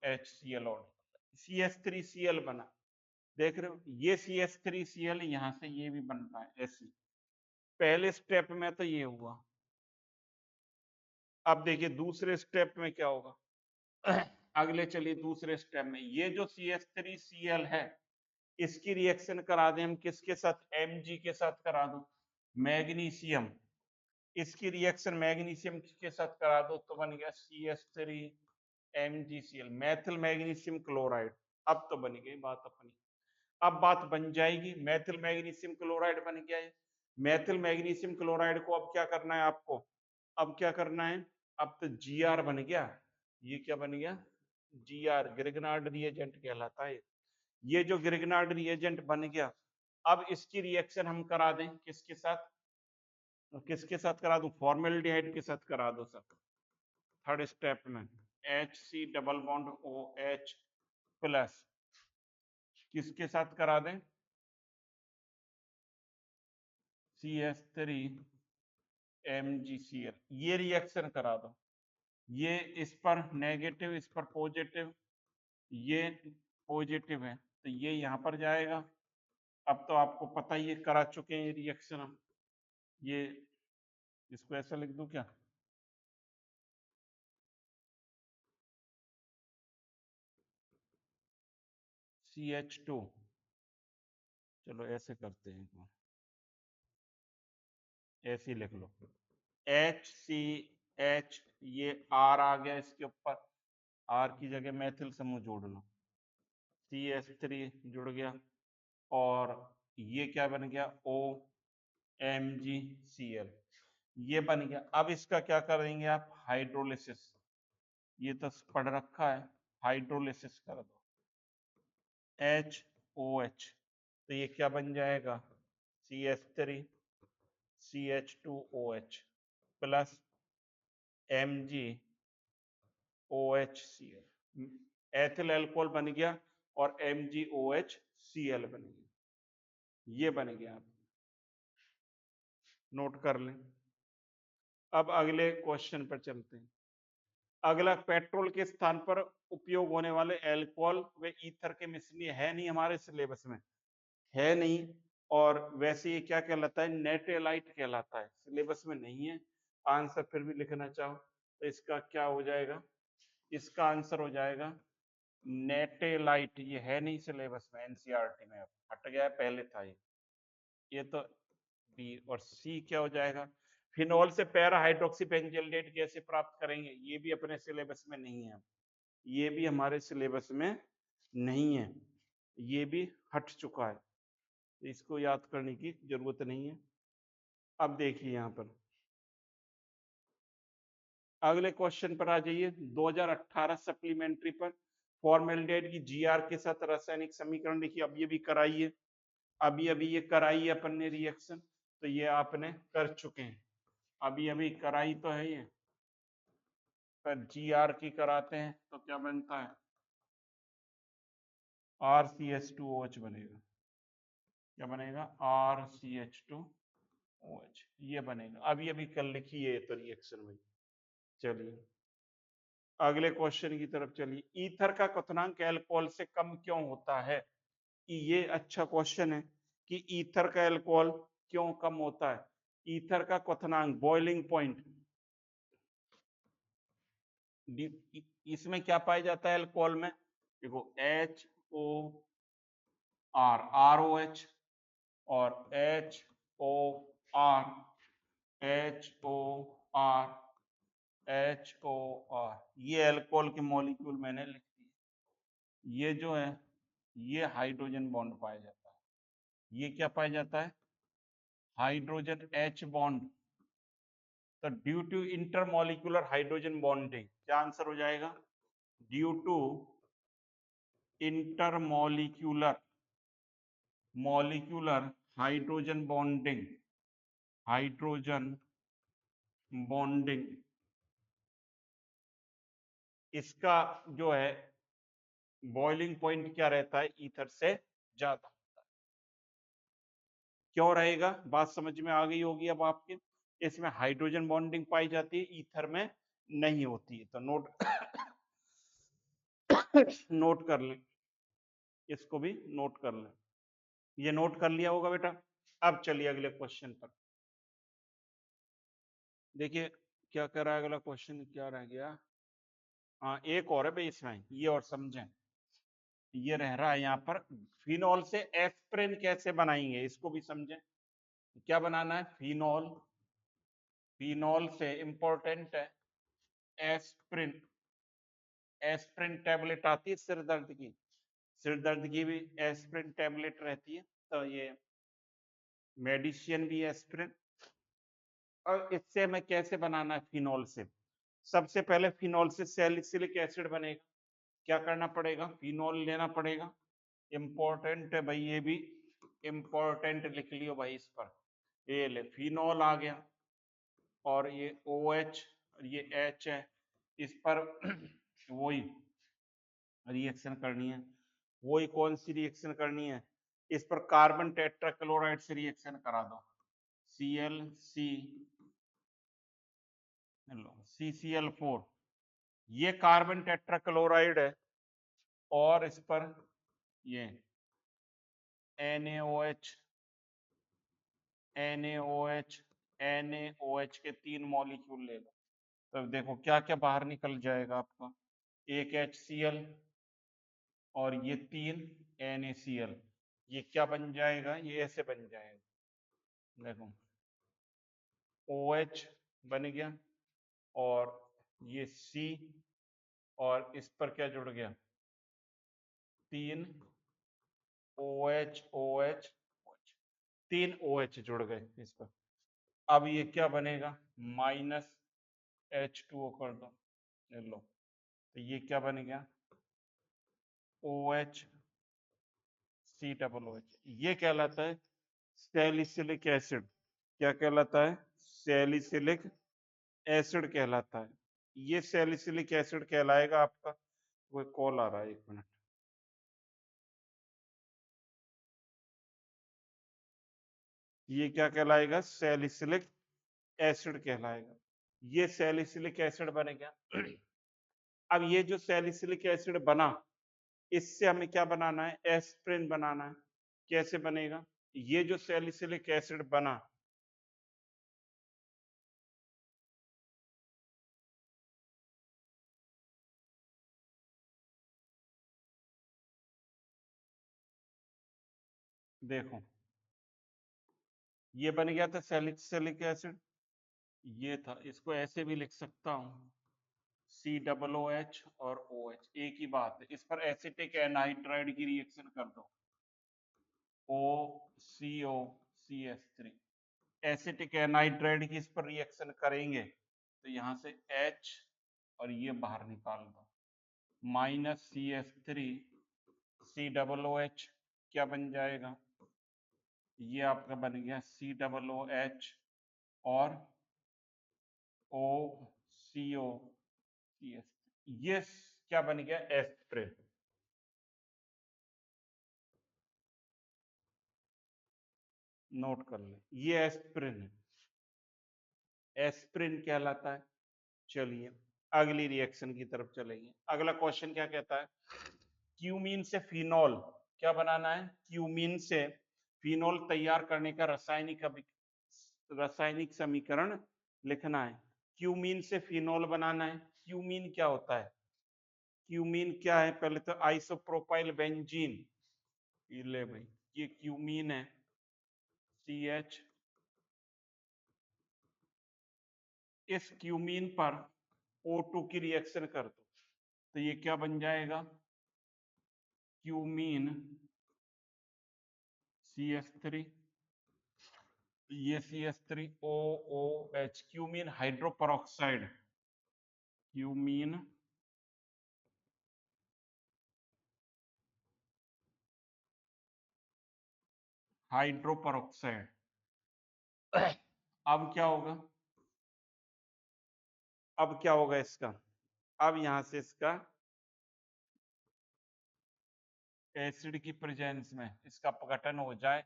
Speaker 1: HCl और CH3Cl बना, देख रहे हो, ये CH3Cl यहां से ये भी बनता है ऐसे। पहले स्टेप में तो ये हुआ, अब देखिए दूसरे स्टेप में क्या होगा। अगले चलिए दूसरे स्टेप में, ये जो CH3Cl है इसकी रिएक्शन करा दें हम किसके साथ, Mg के साथ करा दो, मैग्नीशियम, इसकी रिएक्शन मैग्नीशियम के साथ करा दो तो बन गया CH3MgCl, मैथिल मैग्नीशियम क्लोराइड। अब तो बन गई बात अपनी, अब बात बन जाएगी, मैथिल मैग्नीशियम क्लोराइड बन गया है। मैथिल मैग्नीशियम क्लोराइड को अब क्या करना है आपको, अब क्या करना है, अब तो Gr बन गया, ये क्या बन गया, Gr, ग्रिग्नार्ड रिएजेंट कहलाता है। ये जो ग्रिग्नार्ड रिएजेंट बन गया, अब इसकी रिएक्शन हम करा दें किसके साथ, किसके साथ करा दूं, फॉर्मेल्डिहाइड के साथ करा दो सब, थर्ड स्टेप में HC double bond OH plus किसके साथ करा दें, CH3MgCl, ये रिएक्शन करा दो, ये इस पर नेगेटिव इस पर पॉजिटिव, ये पॉजिटिव है तो ये यहाँ पर जाएगा। अब तो आपको पता ही है, करा चुके हैं ये रिएक्शन हम, ये इसको ऐसा लिख दूं क्या, CH2, चलो ऐसे करते हैं, ऐसे लिख लो, HCH, ये R आ गया इसके ऊपर, R की जगह मैथिल समूह जोड़ लो, CH3 जुड़ गया, और ये क्या बन गया, OMgCl, ये बन गया। अब इसका क्या करेंगे आप, हाइड्रोलिसिस, ये तो पढ़ रखा है, हाइड्रोलिसिस कर दो, HOH, तो ये क्या बन जाएगा, CH3 CH2OH plus MgOHCl, ethyl alcohol बन गया और MgOHCl बन गया, ये बन गया, आप नोट कर लें। अब अगले क्वेश्चन पर चलते हैं। अगला, पेट्रोल के स्थान पर उपयोग होने वाले अल्कोहल व ईथर के मिश्रण है नहीं हमारे सिलेबस में, है नहीं, और वैसे ये क्या कहलाता है, नेटेलाइट कहलाता है, सिलेबस में नहीं है। आंसर फिर भी लिखना चाहो तो इसका क्या हो जाएगा, इसका आंसर हो जाएगा नेटेलाइट, ये है नहीं सिलेबस में, एनसीईआरटी में, अब हट गया, पहले था ये तो बी, और सी क्या हो जाएगा, फिनोल से पैरा हाइड्रोक्सी बेंजोलेट कैसे प्राप्त करेंगे, ये भी अपने सिलेबस में नहीं है, ये भी हमारे सिलेबस में नहीं है, ये भी हट चुका है, इसको याद करने की जरूरत नहीं है। अब देखिए यहाँ पर अगले क्वेश्चन पर आ जाइए, 2018 सप्लीमेंट्री पर फॉर्मेल्डिहाइड की जीआर के साथ रासायनिक समीकरण लिखिए। अब ये भी कराइए, अभी अभी ये कराई अपन ने रिएक्शन, तो ये आपने कर चुके हैं, अभी अभी कराई तो है ये, पर जीआर की कराते हैं तो क्या बनता है, RCH2OH बनेगा, क्या बनेगा, RCH2OH, ये बनेगा, अभी अभी कर लिखिए तो रिएक्शन भाई। चलिए अगले क्वेश्चन की तरफ चलिए, ईथर का क्वथनांक अल्कोहल से कम क्यों होता है, ये अच्छा क्वेश्चन है कि ईथर का अल्कोहल क्यों कम होता है। ईथर का क्वथनांक, बॉइलिंग पॉइंट, इसमें क्या पाया जाता है अल्कोहल में, देखो HOR, ROH और HOR, HOR, HOR, ये अल्कोहल के मॉलिक्यूल मैंने लिख दिए, ये जो है ये हाइड्रोजन बॉन्ड पाया जाता है, ये क्या पाया जाता है, हाइड्रोजन H बॉन्ड, तो due to intermolecular hydrogen bonding, क्या आंसर हो जाएगा, due to intermolecular hydrogen bonding, hydrogen bonding, इसका जो है बॉइलिंग पॉइंट क्या रहता है, ईथर से ज्यादा। क्यों रहेगा, बात समझ में आ गई होगी अब आपके। इसमें हाइड्रोजन बॉन्डिंग पाई जाती है, ईथर में नहीं होती है। तो नोट नोट कर लें, इसको भी नोट कर लें। ये नोट कर लिया होगा बेटा। अब चलिए अगले क्वेश्चन पर। देखिए क्या कर रहा है अगला क्वेश्चन, क्या रह गया। हाँ एक और है भाई इसमें, ये और समझें। ये रह रहा है यहाँ पर, फिनॉल से एस्प्रिन कैसे बनाएंगे, इसको भी समझें। क्या बनाना है, फिनॉल, फिनॉल से इंपॉर्टेंट है एस्प्रिन। एस्प्रिन टैबलेट आती है सिर दर्द की, सिर दर्द की भी एस्प्रिन टैबलेट रहती है। तो ये मेडिसिन भी एस्प्रिन। और इससे हमें कैसे बनाना है फिनॉल से, सबसे पहले फिनॉल से सैलिसिलिक एसिड बनेगा। क्या करना पड़ेगा, फिनॉल लेना पड़ेगा। इंपॉर्टेंट है भाई, ये भी इंपॉर्टेंट लिख लियो भाई इस पर। ये ले फिनॉल आ गया, और ये OH और ये H है, इस पर वही रिएक्शन करनी है। वही कौन सी रिएक्शन करनी है, इस पर कार्बन टेट्राक्लोराइड से रिएक्शन करा दो। ClC CCl4, ये कार्बन टेट्राक्लोराइड है, और इस पर ये NaOH, NaOH, NaOH के 3 मॉलिक्यूल ले लो। तो देखो क्या क्या बाहर निकल जाएगा आपका, एक HCl और ये 3 NaCl। ये क्या बन जाएगा, ये ऐसे बन जाएगा, देखो OH बन गया, और ये C, और इस पर क्या जुड़ गया, 3 OH OH, 3 OH जुड़ गए इस पर। अब ये क्या बनेगा, -H2O कर दो, ले लो। तो ये क्या बन गया, OH COOH। ये कहलाता है सैलिसिलिक एसिड। क्या कहलाता है, सैलिसिलिक एसिड कहलाता है। ये सैलिसिलिक एसिड कहलाएगा आपका। वो कॉल आ रहा है, 1 मिनट। ये क्या कहलाएगा, सैलिसिलिक एसिड कहलाएगा। ये सैलिसिलिक एसिड बनेगा। अब ये जो सैलिसिलिक एसिड बना, इससे हमें क्या बनाना है, एस्प्रिन बनाना है। कैसे बनेगा, ये जो सैलिसिलिक एसिड बना, देखो ये बन गया था सैलिसिलिक एसिड, ये था, इसको ऐसे भी लिख सकता हूँ, COOH और OH एक ही बात है। इस पर एसिटिक एनहाइड्राइड की रिएक्शन कर दो, OCO एसिटिक एनहाइड्राइड की इस पर रिएक्शन करेंगे, तो यहाँ से H और ये बाहर निकाल दो, -CH3COOH क्या बन जाएगा, ये आपका बन गया COOH और OCO। ये क्या बन गया, एस्प्रिन। नोट कर ले, ये एस्प्रिन है, एस्प्रिन कहलाता है। चलिए अगली रिएक्शन की तरफ चलेंगे। अगला क्वेश्चन क्या कहता है, क्यूमीन से फिनॉल क्या बनाना है, क्यूमीन से फिनॉल तैयार करने का रासायनिक समीकरण लिखना है। क्यूमीन से फिनॉल बनाना है। क्यूमीन क्या होता है, क्यूमीन क्या है, पहले तो आइसोप्रोपाइल बेंजीन, ये ले भाई, ये क्यूमीन है, CH। इस क्यूमीन पर O2 की रिएक्शन कर दो, तो ये क्या बन जाएगा, क्यूमीन CH3, ये CH3OOH, cumene hydroperoxide, cumene hydroperoxide. अब क्या होगा, अब क्या होगा इसका, अब यहां से इसका एसिड की प्रेजेंस में इसका अपघटन हो जाए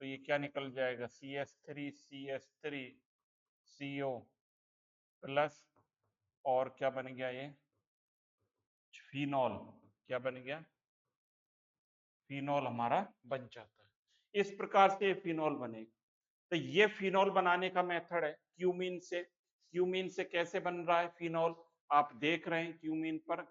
Speaker 1: तो ये क्या निकल जाएगा, CH3 CO प्लस, और क्या बन गया ये फिनॉल, क्या बन गया फिनॉल हमारा बन जाता है। इस प्रकार से फिनॉल बनेगा। तो ये फिनॉल बनाने का मेथड है क्यूमीन से। क्यूमीन से कैसे बन रहा है फिनॉल, आप देख रहे हैं क्यूमीन पर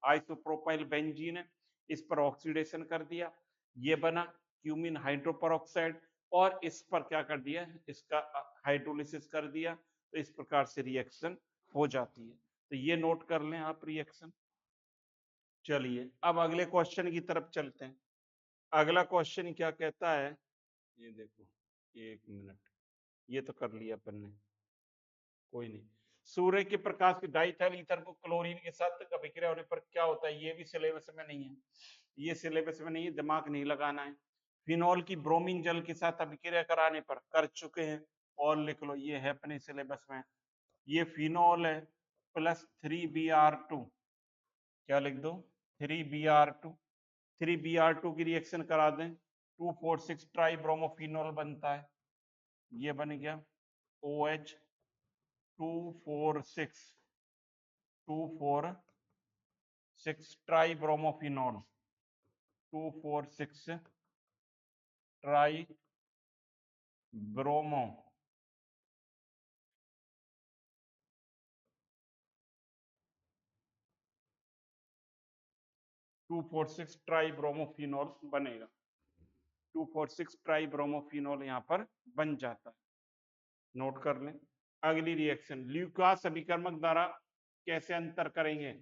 Speaker 1: आइसोप्रोपाइल बेंजीन है, इस पर ऑक्सीडेशन कर दिया, ये बना क्यूमीन हाइड्रोपरऑक्साइड, और इस पर क्या कर दिया, इसका हाइड्रोलिसिस कर दिया, तो इस प्रकार से रिएक्शन हो जाती है। तो ये नोट कर लें आप रिएक्शन। चलिए अब अगले क्वेश्चन की तरफ चलते हैं। अगला क्वेश्चन क्या कहता है, ये देखो, एक मिनट, ये तो कर लिया अपन ने, कोई नहीं। सूर्य के प्रकाश के डाइथाइल ईथर को क्लोरीन के साथ अभिक्रिया होने पर क्या होता है, ये भी सिलेबस में नहीं है, ये सिलेबस में नहीं है, दिमाग नहीं लगाना है। फिनॉल की ब्रोमीन जल के साथ अभिक्रिया कराने पर, कर चुके हैं, और लिख लो, ये है अपने सिलेबस में, ये फिनॉल है प्लस 3Br2, क्या लिख दो 3Br2, 3Br2 की रिएक्शन करा दें, 2,4,6 ट्राई ब्रोमोफिनॉल बनता है, ये बन गया OH 2,4,6 try bromophenol, 2,4,6 try bromo, 2,4,6 try bromophenol बनेगा, 2,4,6 ट्राई ब्रोमोफिनॉल यहाँ पर बन जाता है, नोट कर लें। अगली रिएक्शन ल्यूकास अभिकर्मक द्वारा कैसे अंतर करेंगे,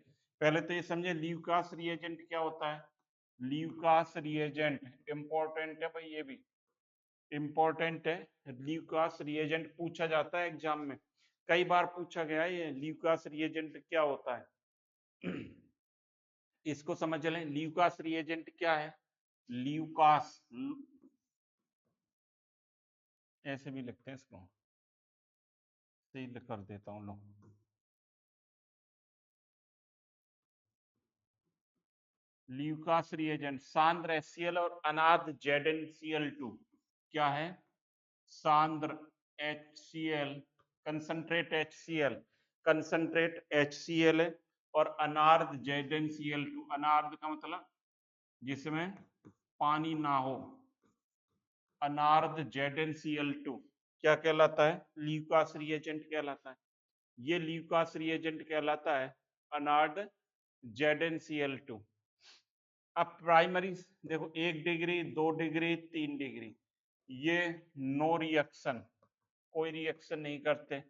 Speaker 1: पहले तो ये समझे ल्यूकास रिएजेंट क्या होता है। ल्यूकास रिएजेंट इंपॉर्टेंट है भाई, ये भी इंपॉर्टेंट है। ल्यूकास रिएजेंट पूछा जाता है एग्जाम में, कई बार पूछा गया है ये ल्यूकास रिएजेंट क्या होता है। इसको समझ लें, ल्यूकास रिएजेंट क्या है। ल्यूकास, ऐसे भी लिखते हैं इसको, सही कर देता हूं लोग, ल्यूकास रिएजेंट सांद्र HCl और अनाद ZnCl2, क्या है सांद्र HCl, concentrate HCl, concentrate HCl है, और अनार्ध ZnCl2, अनार्ध का मतलब जिसमें पानी ना हो, अनार्ध ZnCl2 क्या कहलाता है, ल्यूकास रिएजेंट कहलाता है। ये ल्यूकास रिएजेंट कहलाता है अनार्ध ZnCl2। अब प्राइमरी देखो, 1 डिग्री 2 डिग्री 3 डिग्री, ये नो रिएक्शन, कोई रिएक्शन नहीं करते।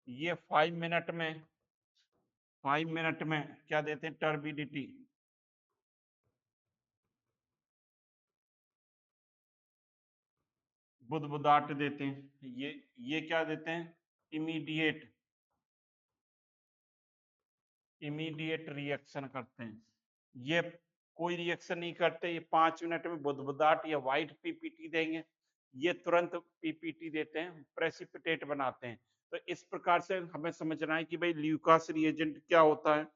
Speaker 1: ये 5 मिनट में क्या देते हैं, टर्बिडिटी, बुदबुदाहट देते हैं। ये क्या देते हैं, इमीडिएट, इमीडिएट रिएक्शन करते हैं। ये कोई रिएक्शन नहीं करते, ये 5 मिनट में बुदबुदाहट या व्हाइट पीपीटी देंगे, ये तुरंत पीपीटी देते हैं, प्रेसिपिटेट बनाते हैं। तो इस प्रकार से हमें समझना है कि भाई ल्यूकास रिएजेंट क्या होता है,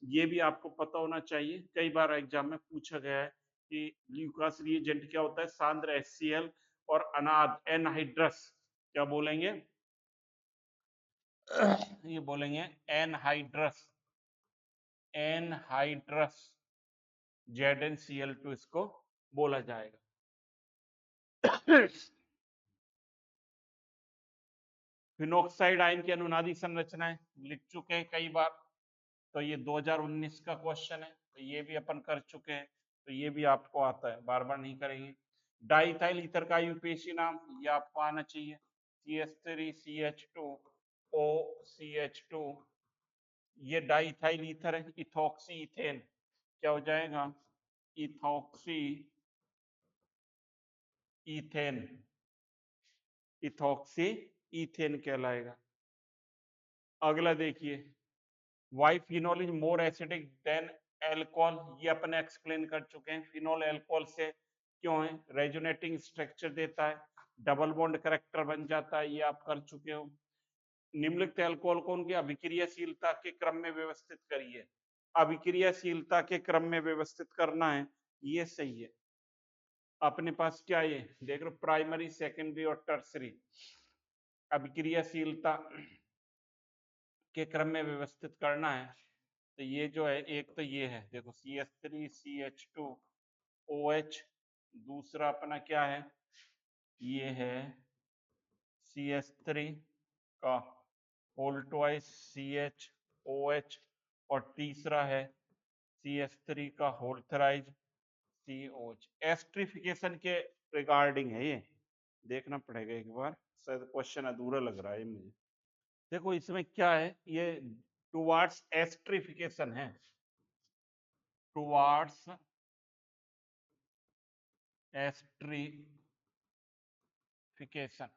Speaker 1: ये भी आपको पता होना चाहिए, कई बार एग्जाम में पूछा गया है कि ल्यूकास रिएजेंट क्या होता है। सांद्र HCl और अनाद एनहाइड्रस, क्या बोलेंगे, ये बोलेंगे एनहाइड्रस, एनहाइड्रस ZnCl2 इसको बोला जाएगा। फिनोक्साइड आयन की अनुनादी संरचनाएं लिख चुके हैं कई बार, तो ये 2019 का क्वेश्चन है, तो ये भी अपन कर चुके हैं, तो ये भी आपको आता है, बार बार नहीं करेंगे। डाइथाइल ईथर का यूपीएससी नाम ये आपको आना चाहिए, CH3CH2OCH2, ये डाइथाइल ईथर है। इथॉक्सी इथेन क्या हो जाएगा, इथॉक्सी इथेन, इथॉक्सी इथेन कहलाएगा। अगला देखिए, why phenol is more acidic than alcohol, ये अपन एक्सप्लेन कर चुके हैं, फिनॉल एल्कोहल से क्यों है? रेजोनेटिंग स्ट्रक्चर देता है, डबल बॉन्ड करेक्टर बन जाता है, ये आप कर चुके हो। निम्नलिखित अल्कोहल को उनकी अभिक्रियाशीलता के क्रम में व्यवस्थित करिए। अभिक्रियाशीलता के क्रम में व्यवस्थित करना है, ये सही है। अपने पास क्या ये देख लो, प्राइमरी, सेकेंडरी और टर्सरी अभिक्रियाशीलता के क्रम में व्यवस्थित करना है। तो ये जो है, एक तो ये है देखो CH3CH2OH, दूसरा अपना क्या है, ये है CH3 का होल ट्वाइस CHOH, और तीसरा है CH3 का होल थराइज COH। एस्ट्रिफिकेशन के रिगार्डिंग है ये, देखना पड़ेगा एक बार, शायद क्वेश्चन अधूरा लग रहा है मुझे। देखो इसमें क्या है, ये टुवार्ड्स एस्ट्रिफिकेशन है, टुवार्ड्स एस्ट्रिफिकेशन,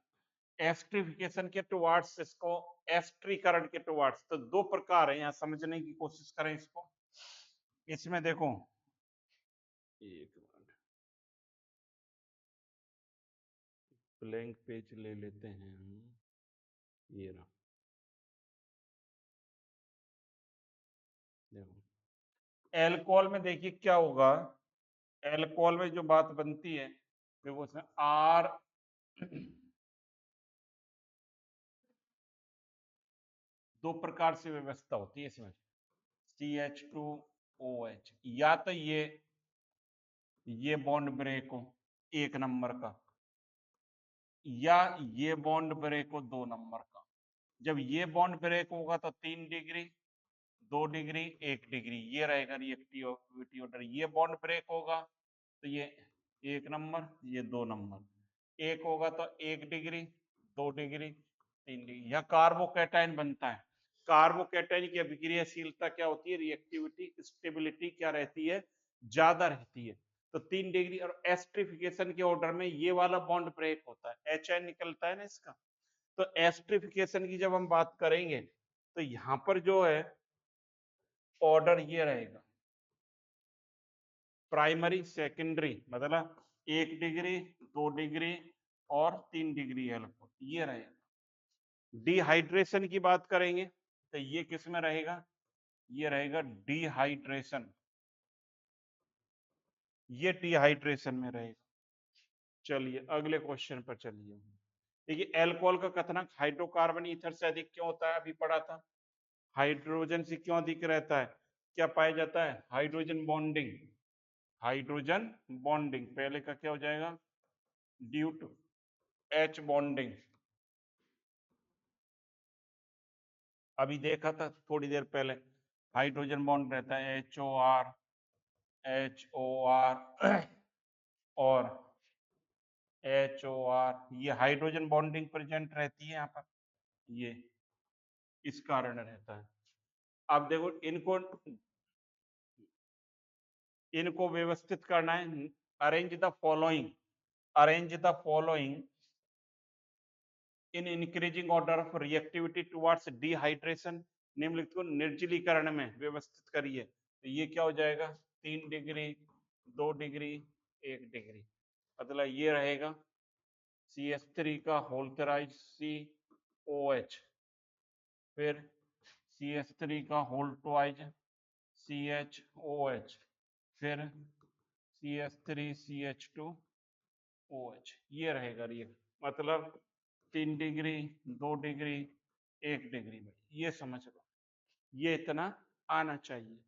Speaker 1: एस्ट्रिफिकेशन के टुवार्ड्स, इसको एस्ट्रीकरण के टुवार्ड्स। तो दो प्रकार है, यहाँ समझने की कोशिश करें इसको। इसमें देखो, एक मिनट, ब्लैंक पेज ले लेते हैं हम, ये रहा, देखो एल्कोहल में देखिए क्या होगा, एल्कोहल में जो बात बनती है, देखो उसमें आर दो प्रकार से व्यवस्था होती है इसमें, CH2OH, या तो ये बॉन्ड ब्रेक हो 1 नंबर का, या ये बॉन्ड ब्रेक हो 2 नंबर का। जब ये बॉन्ड ब्रेक होगा तो 3 डिग्री, 2 डिग्री, 1 डिग्री, ये रहेगा रिएक्टिविटी ऑर्डर। ये बॉन्ड ब्रेक होगा तो ये 1 नंबर, ये 2 नंबर, एक होगा तो 1 डिग्री, 2 डिग्री, 3 डिग्री। यह कार्बोकैटायन बनता है। कार्बोकैटायन की अभिक्रियाशीलता क्या होती है, रिएक्टिविटी स्टेबिलिटी क्या रहती है, ज्यादा रहती है। तो 3 डिग्री, और एस्ट्रिफिकेशन के ऑर्डर में ये वाला बॉन्ड ब्रेक होता है, HN निकलता है ना इसका। तो एस्ट्रिफिकेशन की जब हम बात करेंगे तो यहां पर जो है ऑर्डर ये रहेगा, प्राइमरी, सेकेंडरी, मतलब 1 डिग्री, 2 डिग्री और 3 डिग्री अल्कोहल, ये रहेगा। डिहाइड्रेशन की बात करेंगे तो ये किस में रहेगा, ये रहेगा डिहाइड्रेशन, ये डिहाइड्रेशन में रहेगा। चलिए अगले क्वेश्चन पर चलिए। देखिए एल्कोहल का कथनक हाइड्रोकार्बन ईथर से अधिक क्यों होता है, अभी पढ़ा था। हाइड्रोजन से क्यों अधिक रहता है, क्या पाया जाता है, हाइड्रोजन बॉन्डिंग, हाइड्रोजन बॉन्डिंग पहले का क्या हो जाएगा, ड्यू टू H बॉन्डिंग। अभी देखा था थोड़ी देर पहले, हाइड्रोजन बॉन्ड रहता है HOR और HOR, ये हाइड्रोजन बॉन्डिंग प्रेजेंट रहती है यहाँ पर, ये इस कारण रहता है। अब देखो इनको व्यवस्थित करना है, arrange the following, arrange the following in increasing order of reactivity towards dehydration. निम्नलिखित को निर्जलीकरण में व्यवस्थित करिए। तो ये क्या हो जाएगा, 3 डिग्री, 2 डिग्री, 1 डिग्री, मतलब ये रहेगा CH3 का होल्थराइज COH, फिर CH3 का होल ट्वाइज CHOH, फिर CH3CH2OH, ये रहेगा रिएक्ट, मतलब 3 डिग्री, 2 डिग्री, 1 डिग्री में, ये समझ लो, ये इतना आना चाहिए।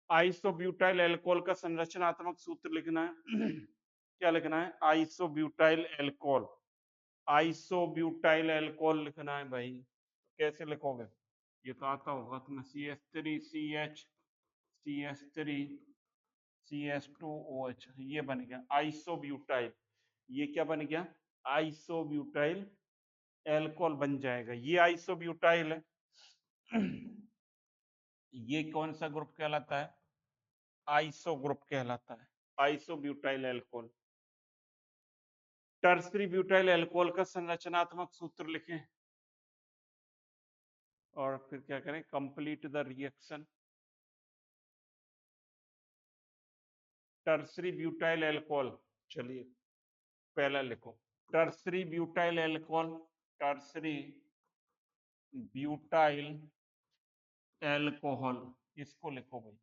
Speaker 1: आइसोब्यूटाइल अल्कोहल का संरचनात्मक सूत्र लिखना है क्या लिखना है, आइसोब्यूटाइल अल्कोहल, आइसोब्यूटाइल अल्कोहल लिखना है भाई। कैसे लिखोगे, ये तो आता होगा तुम्हें, CH3CH CH2OH, ये बन गया आइसोब्यूटाइल, ये क्या बन गया, आइसोब्यूटाइल अल्कोहल बन जाएगा, ये आइसोब्यूटाइल है। ये कौन सा ग्रुप कहलाता है, आइसो ग्रुप कहलाता है, isobutyl alcohol. Tertiary butyl alcohol का संरचनात्मक सूत्र लिखें और फिर क्या करें, complete the reaction. Tertiary butyl alcohol, चलिए पहला लिखो tertiary butyl alcohol, tertiary butyl alcohol, इसको लिखो भाई,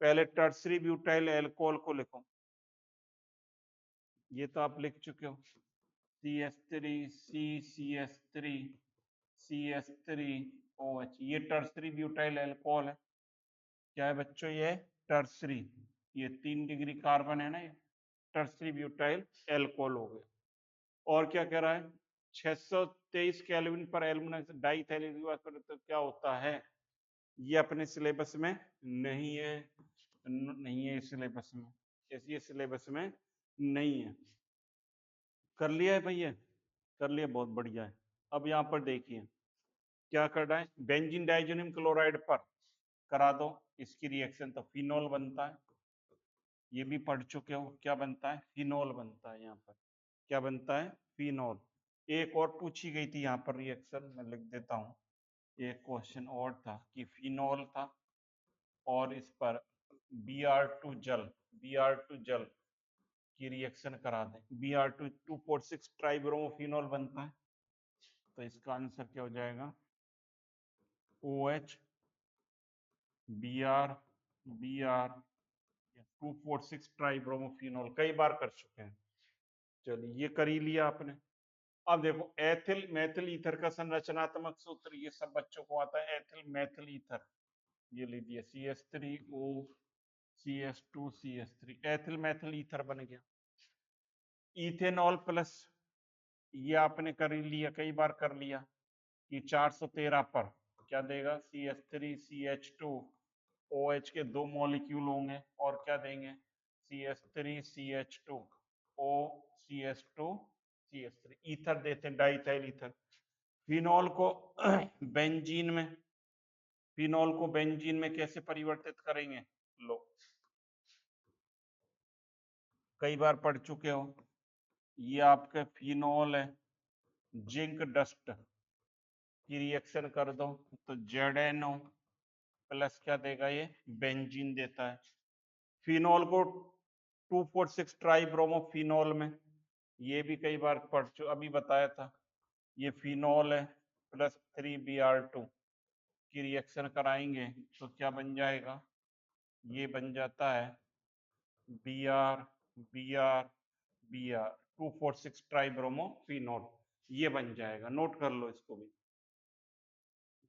Speaker 1: पहले टर्सरी ब्यूटाइल एल्कोहल को लिखो, ये तो आप लिख चुके हो, CH3 CCS3 CS3OH, ये टर्सरी ब्यूटाइल एल्कोहल है। क्या है बच्चों, ये टर्सरी, ये 3 डिग्री कार्बन है ना, ये टर्सरी ब्यूटाइल एल्कोहल हो गया। और क्या कह रहा है, 623 केल्विन पर एल्युमिनियम डाइथाइल, तो क्या होता है, ये अपने सिलेबस में नहीं है, नहीं है सिलेबस में, ये सिलेबस में नहीं है। कर लिया है भैया, कर लिया, बहुत बढ़िया है। अब यहाँ पर देखिए क्या कर रहा है, बेंजीन डाइजोनियम क्लोराइड पर करा दो इसकी रिएक्शन, तो फिनोल बनता है, ये भी पढ़ चुके हो, क्या बनता है, फिनोल बनता है। यहाँ पर क्या बनता है, फिनोल। एक और पूछी गई थी यहाँ पर रिएक्शन, मैं लिख देता हूँ, एक क्वेश्चन और था कि फिनोल था और इस पर Br2 जल, Br2 जल की रिएक्शन करा दें, Br2 2,4,6 ट्राइब्रोमोफिनोल बनता है, तो इसका आंसर क्या हो जाएगा, OH Br Br 2,4,6 ट्राइब्रोमोफिनोल, कई बार कर चुके हैं। चलिए ये कर ही लिया आपने। अब देखो एथिल मैथिल ईथर का संरचनात्मक सूत्र, ये सब बच्चों को आता है, एथिल मैथिल ईथर, ये लीजिए CH3O CH2 CH3, ethyl Maithil ether बन गया। इथेनॉल प्लस, ये आपने कर ही लिया, कई बार कर लिया, कि 413 पर क्या देगा, CH3 CH2 OH के 2 मॉलिक्यूल होंगे और क्या देंगे, CH3 CH2 O CH2 CH3, ether देते हैं, डाइथाइल ईथर। फिनॉल को बेंजीन में, फिनॉल को बेंजीन में कैसे परिवर्तित करेंगे, लो कई बार पढ़ चुके हो, ये आपका फिनॉल है, जिंक डस्ट की रिएक्शन कर दो तो ZNO प्लस क्या देगा, ये बेंजीन देता है। फिनॉल को 2,4,6 ट्राइब्रोमोफिनॉल में, ये भी कई बार पढ़ चुके, अभी बताया था, ये फिनॉल है प्लस 3Br2 की रिएक्शन कराएंगे तो क्या बन जाएगा, ये बन जाता है Br Br Br 2,4,6 ट्राइब्रोमोफिनॉल, ये बन जाएगा, नोट कर लो इसको भी।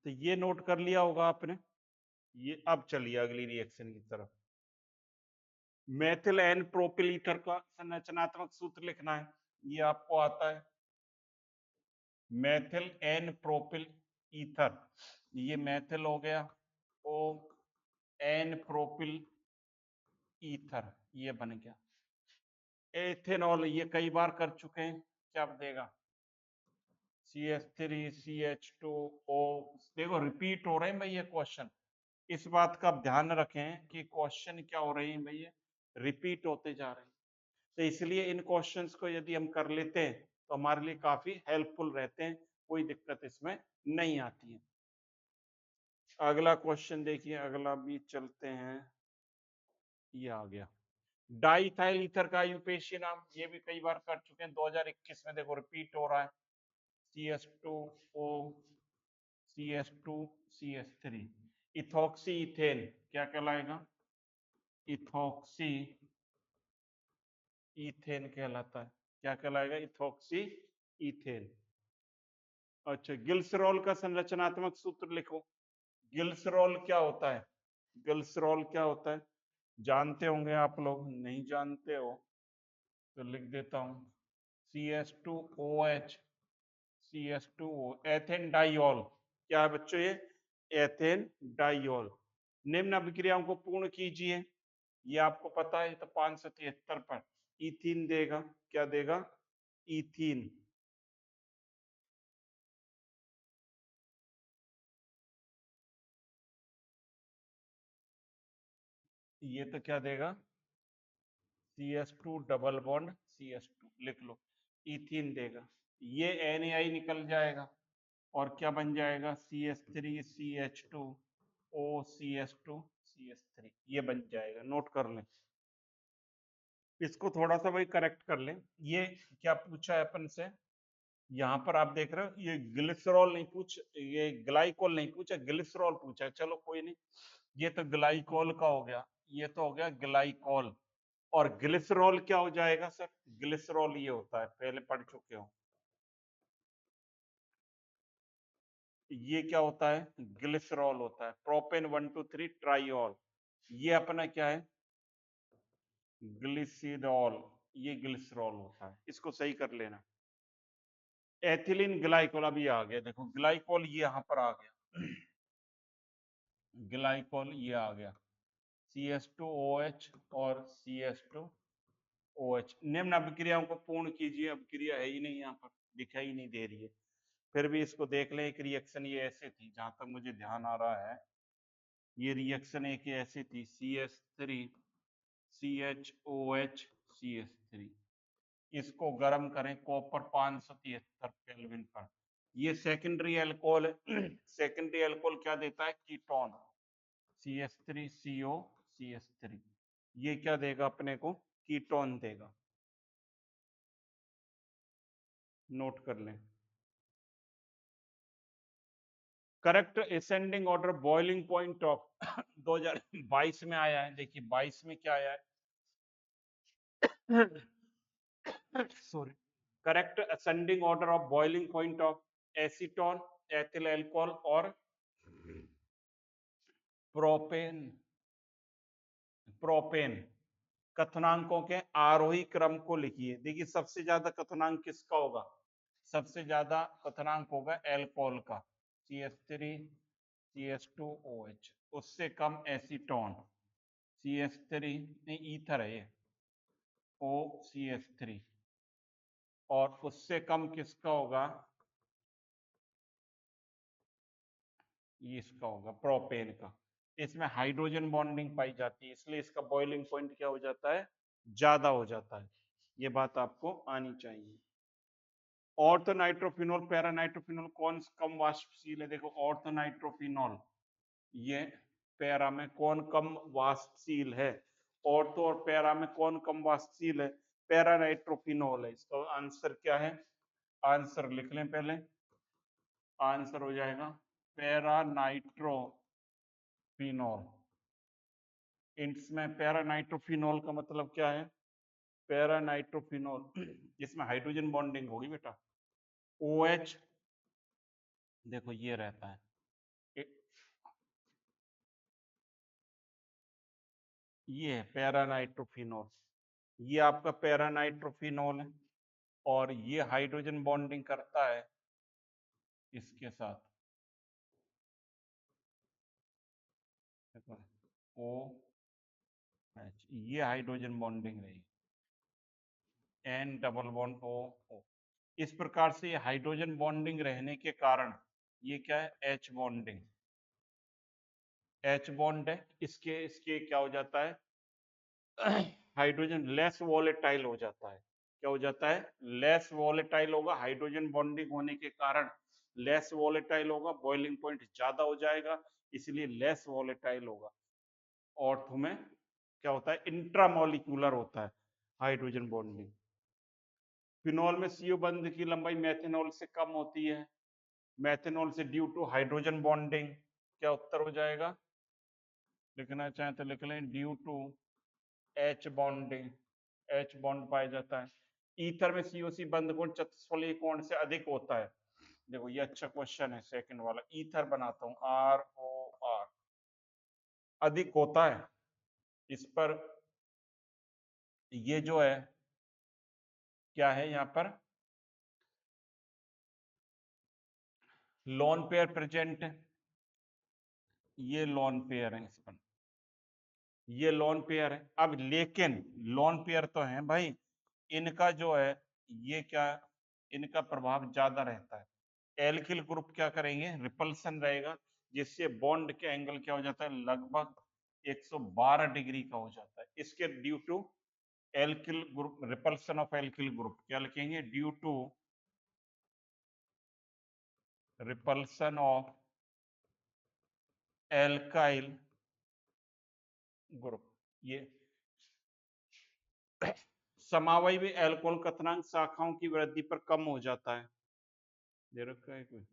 Speaker 1: तो ये नोट कर लिया होगा आपने, ये अब चलिए अगली रिएक्शन की तरफ। मेथिल एन प्रोपिल ईथर का संरचनात्मक सूत्र लिखना है, ये आपको आता है, मेथिल एन प्रोपिल ईथर, ये मेथिल हो गया, ओ एन प्रोपिल ईथर, ये बन गया। एथेनॉल, ये कई बार कर चुके हैं, क्या देगा, CH3 CH2O, देखो रिपीट हो रहे हैं भाई ये क्वेश्चन, इस बात का ध्यान रखें कि क्वेश्चन क्या हो रहे हैं भैया, रिपीट होते जा रहे हैं, तो इसलिए इन क्वेश्चंस को यदि हम कर लेते हैं तो हमारे लिए काफी हेल्पफुल रहते हैं, कोई दिक्कत इसमें नहीं आती है। अगला क्वेश्चन देखिए, अगला भी चलते हैं, ये आ गया, डाइथाइल ईथर का आयुपेशीय नाम, ये भी कई बार कर चुके हैं, 2021 में देखो रिपीट हो रहा है, CH2O CH2 CH3, ethoxy ethane क्या कहलाएगा, इथॉक्सी इथेन कहलाता है, क्या कहलाएगा, इथॉक्सी इथेन। अच्छा, गिल्सरॉल का संरचनात्मक सूत्र लिखो, गिल्सरॉल क्या होता है, गिल्सरॉल क्या होता है, जानते होंगे आप लोग, नहीं जानते हो तो लिख देता हूं, CH2OH CH2O, एथेन डाइऑल, क्या है बच्चों ये, एथेन डाइऑल। निम्न अभिक्रियाओं को पूर्ण कीजिए, ये आपको पता है, तो 573 पर इथीन देगा, क्या देगा, इथीन। ये तो क्या देगा, CH2 डबल बॉन्ड CH2 लिख लो, इथीन देगा, ये NaI निकल जाएगा और क्या बन जाएगा, CH3 CH2 O CH2 CH3, ये बन जाएगा, नोट कर लें। इसको थोड़ा सा वही करेक्ट कर लें। ये क्या पूछा है अपन से, यहाँ पर आप देख रहे हो ये ग्लिसरॉल नहीं पूछ, ये ग्लाइकोल नहीं पूछा, ग्लिसरॉल पूछा है। चलो कोई नहीं, ये तो ग्लाइकोल का हो गया, ये तो हो गया ग्लाइकोल। और ग्लिसरॉल क्या हो जाएगा सर? ग्लिसरॉल ये होता है, पहले पढ़ चुके हो। ये क्या होता है? ग्लिसरॉल होता है। प्रोपेन 1,2,3 ट्राइऑल, ये अपना क्या है? ग्लिसरॉल। ये ग्लिसरॉल होता है, इसको सही कर लेना। एथिलीन ग्लाइकोल अभी आ गया, देखो ग्लाइकोल ये यहाँ पर आ गया, ग्लाइकोल ये आ गया, CH2OH और CH2OH। निम्न अभिक्रियाओं को पूर्ण कीजिए। अभिक्रिया है ही नहीं, यहाँ पर दिखाई नहीं दे रही है, फिर भी इसको देख लें। एक रिएक्शन ये ऐसे थी, जहां तक मुझे ध्यान आ रहा है, ये रिएक्शन एक ऐसी थी, CH3 CHOH CH3। इसको गर्म करें कॉपर 573 केल्विन पर। ये सेकेंडरी एल्कोहल है। सेकेंडरी एल्कोहल क्या देता है? Ketone, CH3CO CH3। ये क्या देगा अपने को? कीटोन देगा। नोट कर लें। Correct ascending order boiling point of 2022 में आया है। देखिए 22 में क्या आया है? Sorry, correct ascending order of boiling point of acetone, ethyl alcohol और प्रोपेन। प्रोपेन कथनांकों के आरोही क्रम को लिखिए। देखिए सबसे ज्यादा कथनांक किसका होगा? सबसे ज्यादा कथनांक होगा एल्कोहल का, CH3 CH2OH। उससे कम एसीटोन, CH3 नहीं ईथर है ये, OCH3। और उससे कम किसका होगा? ये इसका होगा प्रोपेन का। इसमें हाइड्रोजन बॉन्डिंग पाई जाती है, इसलिए इसका बॉइलिंग पॉइंट क्या हो जाता है? ज्यादा हो जाता है। ये बात आपको आनी चाहिए। ऑर्थो नाइट्रोफिनॉल, पैरा नाइट्रोफिनॉल कौन कम वाष्पशील है? देखो ऑर्थो नाइट्रोफिनॉल ये पैरा में कौन कम वाष्पशील है? ऑर्थो और पैरा में कौन कम वाष्पशील है? पैरा नाइट्रोफिनॉल है। इसका आंसर क्या है? आंसर लिख लें पहले। आंसर हो जाएगा पैरा नाइट्रोफिनॉल। इसमें पैरा नाइट्रोफिनॉल का मतलब क्या है? पैरा नाइट्रोफिनॉल इसमें हाइड्रोजन बॉन्डिंग होगी बेटा। OH देखो ये रहता है, ये है पैरा नाइट्रोफिनॉल। ये आपका पैरा नाइट्रोफिनॉल है, और ये हाइड्रोजन बॉन्डिंग करता है इसके साथ। देखो OH, ये हाइड्रोजन बॉन्डिंग रहेगी, N डबल बॉन्ड O। इस प्रकार से ये हाइड्रोजन बॉन्डिंग रहने के कारण ये क्या है? H bonding. H बॉन्ड है, इसके इसके क्या हो जाता है? हाइड्रोजन लेस वॉलेटाइल हो जाता है। क्या हो जाता है? लेस वॉलेटाइल होगा। हाइड्रोजन बॉन्डिंग होने के कारण लेस वॉलेटाइल होगा, बॉइलिंग पॉइंट ज्यादा हो जाएगा, इसलिए लेस वॉलेटाइल होगा। ऑर्थो में क्या होता है? इंट्रामोलिकुलर होता है हाइड्रोजन बॉन्डिंग। फिनॉल में CO बंध की लंबाई मेथेनॉल से कम होती है। मेथेनॉल से ड्यू टू हाइड्रोजन बॉन्डिंग। क्या उत्तर हो जाएगा? लिखना चाहें तो लिख लें, due to H bonding. H bond पाया जाता है। ईथर में COC बंध कोण चतुष्फलकीय कोण से अधिक होता है। देखो ये अच्छा क्वेश्चन है, सेकंड वाला। ईथर बनाता हूं, ROR अधिक होता है इस पर। ये जो है क्या है यहाँ पर? लोन पेयर प्रेजेंट है, ये लोन पेयर है इस पर, ये लोन पेयर है। अब लेकिन लोन पेयर तो है भाई, इनका जो है ये क्या, इनका प्रभाव ज्यादा रहता है। एल्किल ग्रुप क्या करेंगे? रिपल्सन रहेगा, जिससे बॉन्ड के एंगल क्या हो जाता है? लगभग 112 डिग्री का हो जाता है। इसके due to alkyl group, repulsion of alkyl group क्या लिखेंगे? Due to repulsion of alkyl group. ये समावयवी में एल्कोहल कथनांक शाखाओं की वृद्धि पर कम हो जाता है। दे रखा है कोई?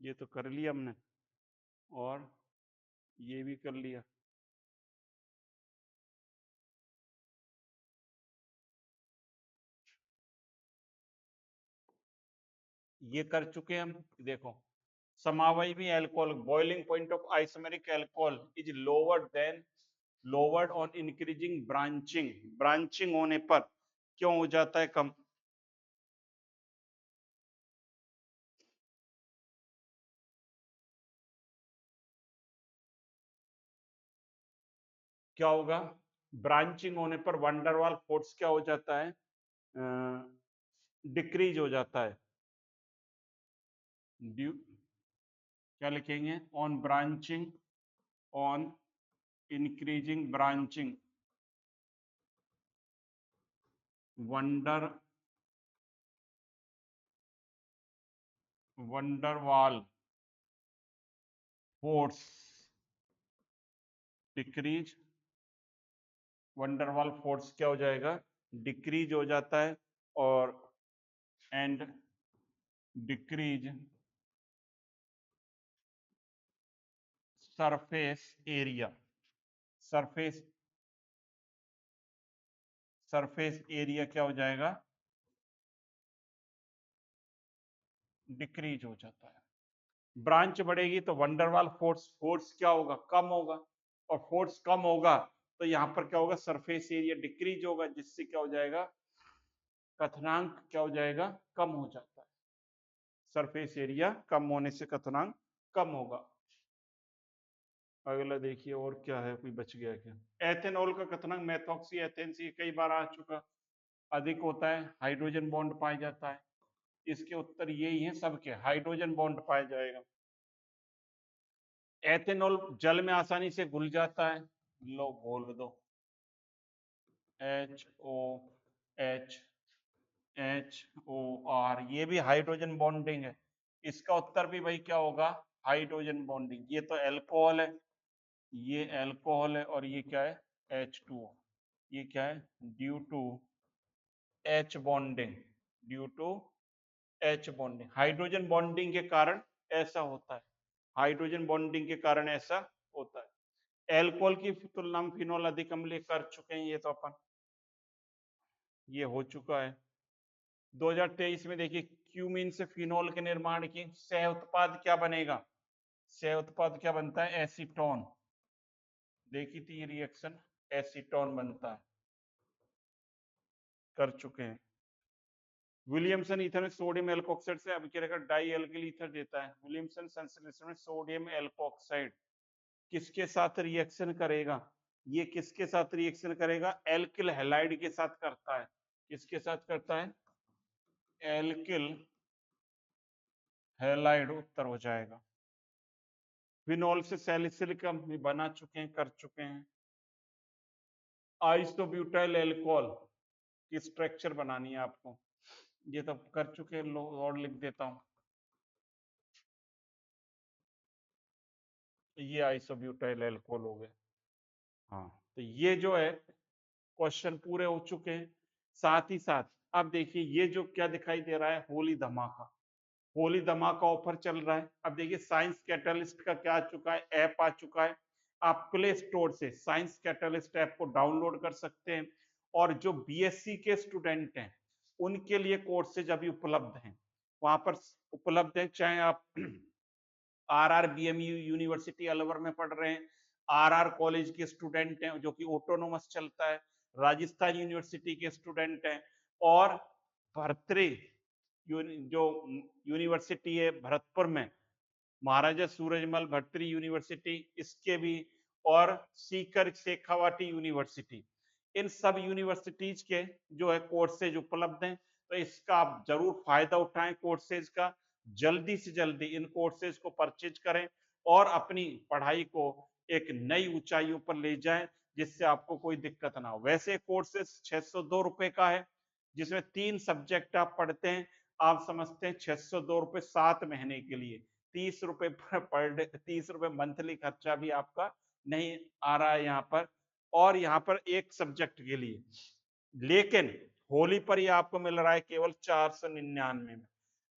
Speaker 1: ये तो कर लिया हमने, और ये भी कर लिया। ये कर चुके हम। देखो, समावयवी alcohol boiling point of isomeric alcohol is lowered on increasing branching. Branching होने पर क्यों हो जाता है कम? क्या होगा? ब्रांचिंग होने पर वंडरवाल फोर्स क्या हो जाता है? डिक्रीज हो जाता है। ड्यू क्या लिखेंगे? On branching, on increasing branching van der Waals force decrease, van der Waals force क्या हो जाएगा? डिक्रीज हो जाता है। और and decrease surface area. Surface surface area क्या हो जाएगा? डिक्रीज हो जाता है। ब्रांच बढ़ेगी तो वंडरवाल फोर्स फोर्स क्या होगा? कम होगा। और फोर्स कम होगा तो यहाँ पर क्या होगा? सरफेस एरिया डिक्रीज होगा, जिससे क्या हो जाएगा? कथनांक क्या हो जाएगा? कम हो जाता है। सरफेस एरिया कम होने से कथनांक कम होगा। अगला देखिए और क्या है, कोई बच गया क्या? एथेनॉल का कथनांक मेथॉक्सी एथेन से कई बार आ चुका, अधिक होता है, हाइड्रोजन बॉन्ड पाया जाता है। इसके उत्तर यही है सबके, हाइड्रोजन बॉन्ड पाया जाएगा। एथेनॉल जल में आसानी से घुल जाता है। लो बोल दो, HOH HOR, ये भी हाइड्रोजन बॉन्डिंग है। इसका उत्तर भी भाई क्या होगा? Hydrogen bonding. ये तो एल्कोहल है, ये एल्कोहल है, और ये क्या है? H2O। ये क्या है? Due to H bonding, due to H bonding, hydrogen bonding के कारण ऐसा होता है। हाइड्रोजन बॉन्डिंग के कारण ऐसा होता है। एल्कोहल की तुलना में फिनोल अधिक अम्लीय कर चुके हैं, ये तो अपन, ये हो चुका है। 2023 में देखिए, क्यूमीन से फिनोल के निर्माण की सह उत्पाद क्या बनेगा? सह उत्पाद क्या बनता है? एसीटोन। देखी थी ये रिएक्शन, एसीटोन बनता है, कर चुके हैं। विलियमसन ईथर में सोडियम एल्कोक्साइड से अब क्या रहेगा? डाई एल्किल ईथर देता है। विलियमसन संश्लेषण में सोडियम एल्कोक्साइड किसके साथ रिएक्शन करेगा? ये किसके साथ रिएक्शन करेगा? एल्किल हैलाइड के साथ करता है। किसके साथ करता है? एल्किल हैलाइड उत्तर हो जाएगा। फिनोल से सैलिसिलिक अम्ल बना चुके हैं, कर चुके हैं। आइसोब्यूटाइल एल्कोहल की स्ट्रक्चर बनानी है आपको, ये तो कर चुके हैं। लो और लिख देता हूं, ये आइसोब्यूटाइल एल्कोहल हो गए। हाँ, तो ये जो है क्वेश्चन पूरे हो चुके हैं। साथ ही साथ अब देखिए, ये जो क्या दिखाई दे रहा है? होली धमाका। होली धमाका ऑफर चल रहा है। अब देखिए, साइंस कैटलिस्ट का क्या आ चुका है? ऐप आ चुका है। आप प्ले स्टोर से साइंस कैटलिस्ट ऐप को डाउनलोड कर सकते हैं। और जो बीएससी के स्टूडेंट हैं उनके लिए कोर्सेज अभी उपलब्ध हैं, वहां पर उपलब्ध है। चाहे आप RRBMU यूनिवर्सिटी अलवर में पढ़ रहे हैं, RR कॉलेज के स्टूडेंट हैं जो कि ऑटोनोमस चलता है, राजस्थान यूनिवर्सिटी के स्टूडेंट हैं, और भर्तरी जो यूनिवर्सिटी है भरतपुर में, महाराजा सूरजमल भर्तरी यूनिवर्सिटी, इसके भी, और सीकर शेखावाटी यूनिवर्सिटी, इन सब यूनिवर्सिटीज के जो है कोर्सेज उपलब्ध हैं। तो इसका आप जरूर फायदा उठाएं कोर्सेज का, जल्दी से जल्दी इन कोर्सेज को परचेज करें और अपनी पढ़ाई को एक नई ऊंचाइयों पर ले जाएं, जिससे आपको कोई दिक्कत ना हो। वैसे कोर्सेज 602 रुपए का है, जिसमें 3 सब्जेक्ट आप पढ़ते हैं। आप समझते हैं 602 रुपए 7 महीने के लिए, 30 रुपए पर डे, 30 रुपए मंथली खर्चा भी आपका नहीं आ रहा है यहाँ पर, और यहाँ पर एक सब्जेक्ट के लिए, लेकिन होली पर ये आपको मिल रहा है केवल 499 में,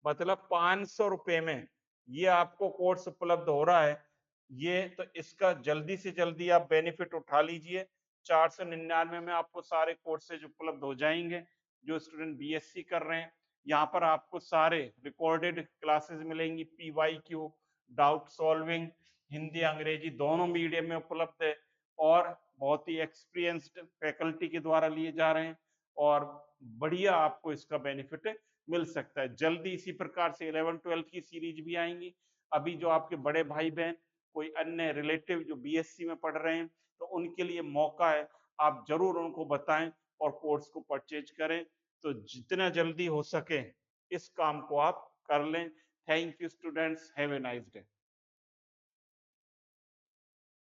Speaker 1: मतलब 500 रुपए में ये आपको कोर्स उपलब्ध हो रहा है। ये तो इसका जल्दी से जल्दी आप बेनिफिट उठा लीजिए। 499 में आपको सारे कोर्सेज उपलब्ध हो जाएंगे। जो स्टूडेंट बीएससी कर रहे हैं, यहाँ पर आपको सारे रिकॉर्डेड क्लासेस मिलेंगी, पीवाईक्यू, डाउट सॉल्विंग, हिंदी अंग्रेजी दोनों मीडियम में उपलब्ध है, और बहुत ही एक्सपीरियंस्ड फैकल्टी के द्वारा लिए जा रहे हैं, और बढ़िया आपको इसका बेनिफिट मिल सकता है। जल्दी इसी प्रकार से 11-12 की सीरीज भी आएंगी। अभी जो आपके बड़े भाई बहन कोई अन्य रिलेटिव जो बीएससी में पढ़ रहे हैं, तो उनके लिए मौका है, आप जरूर उनको बताएं और कोर्स को परचेज करें। तो जितना जल्दी हो सके इस काम को आप कर लें। Thank you students, have a nice day.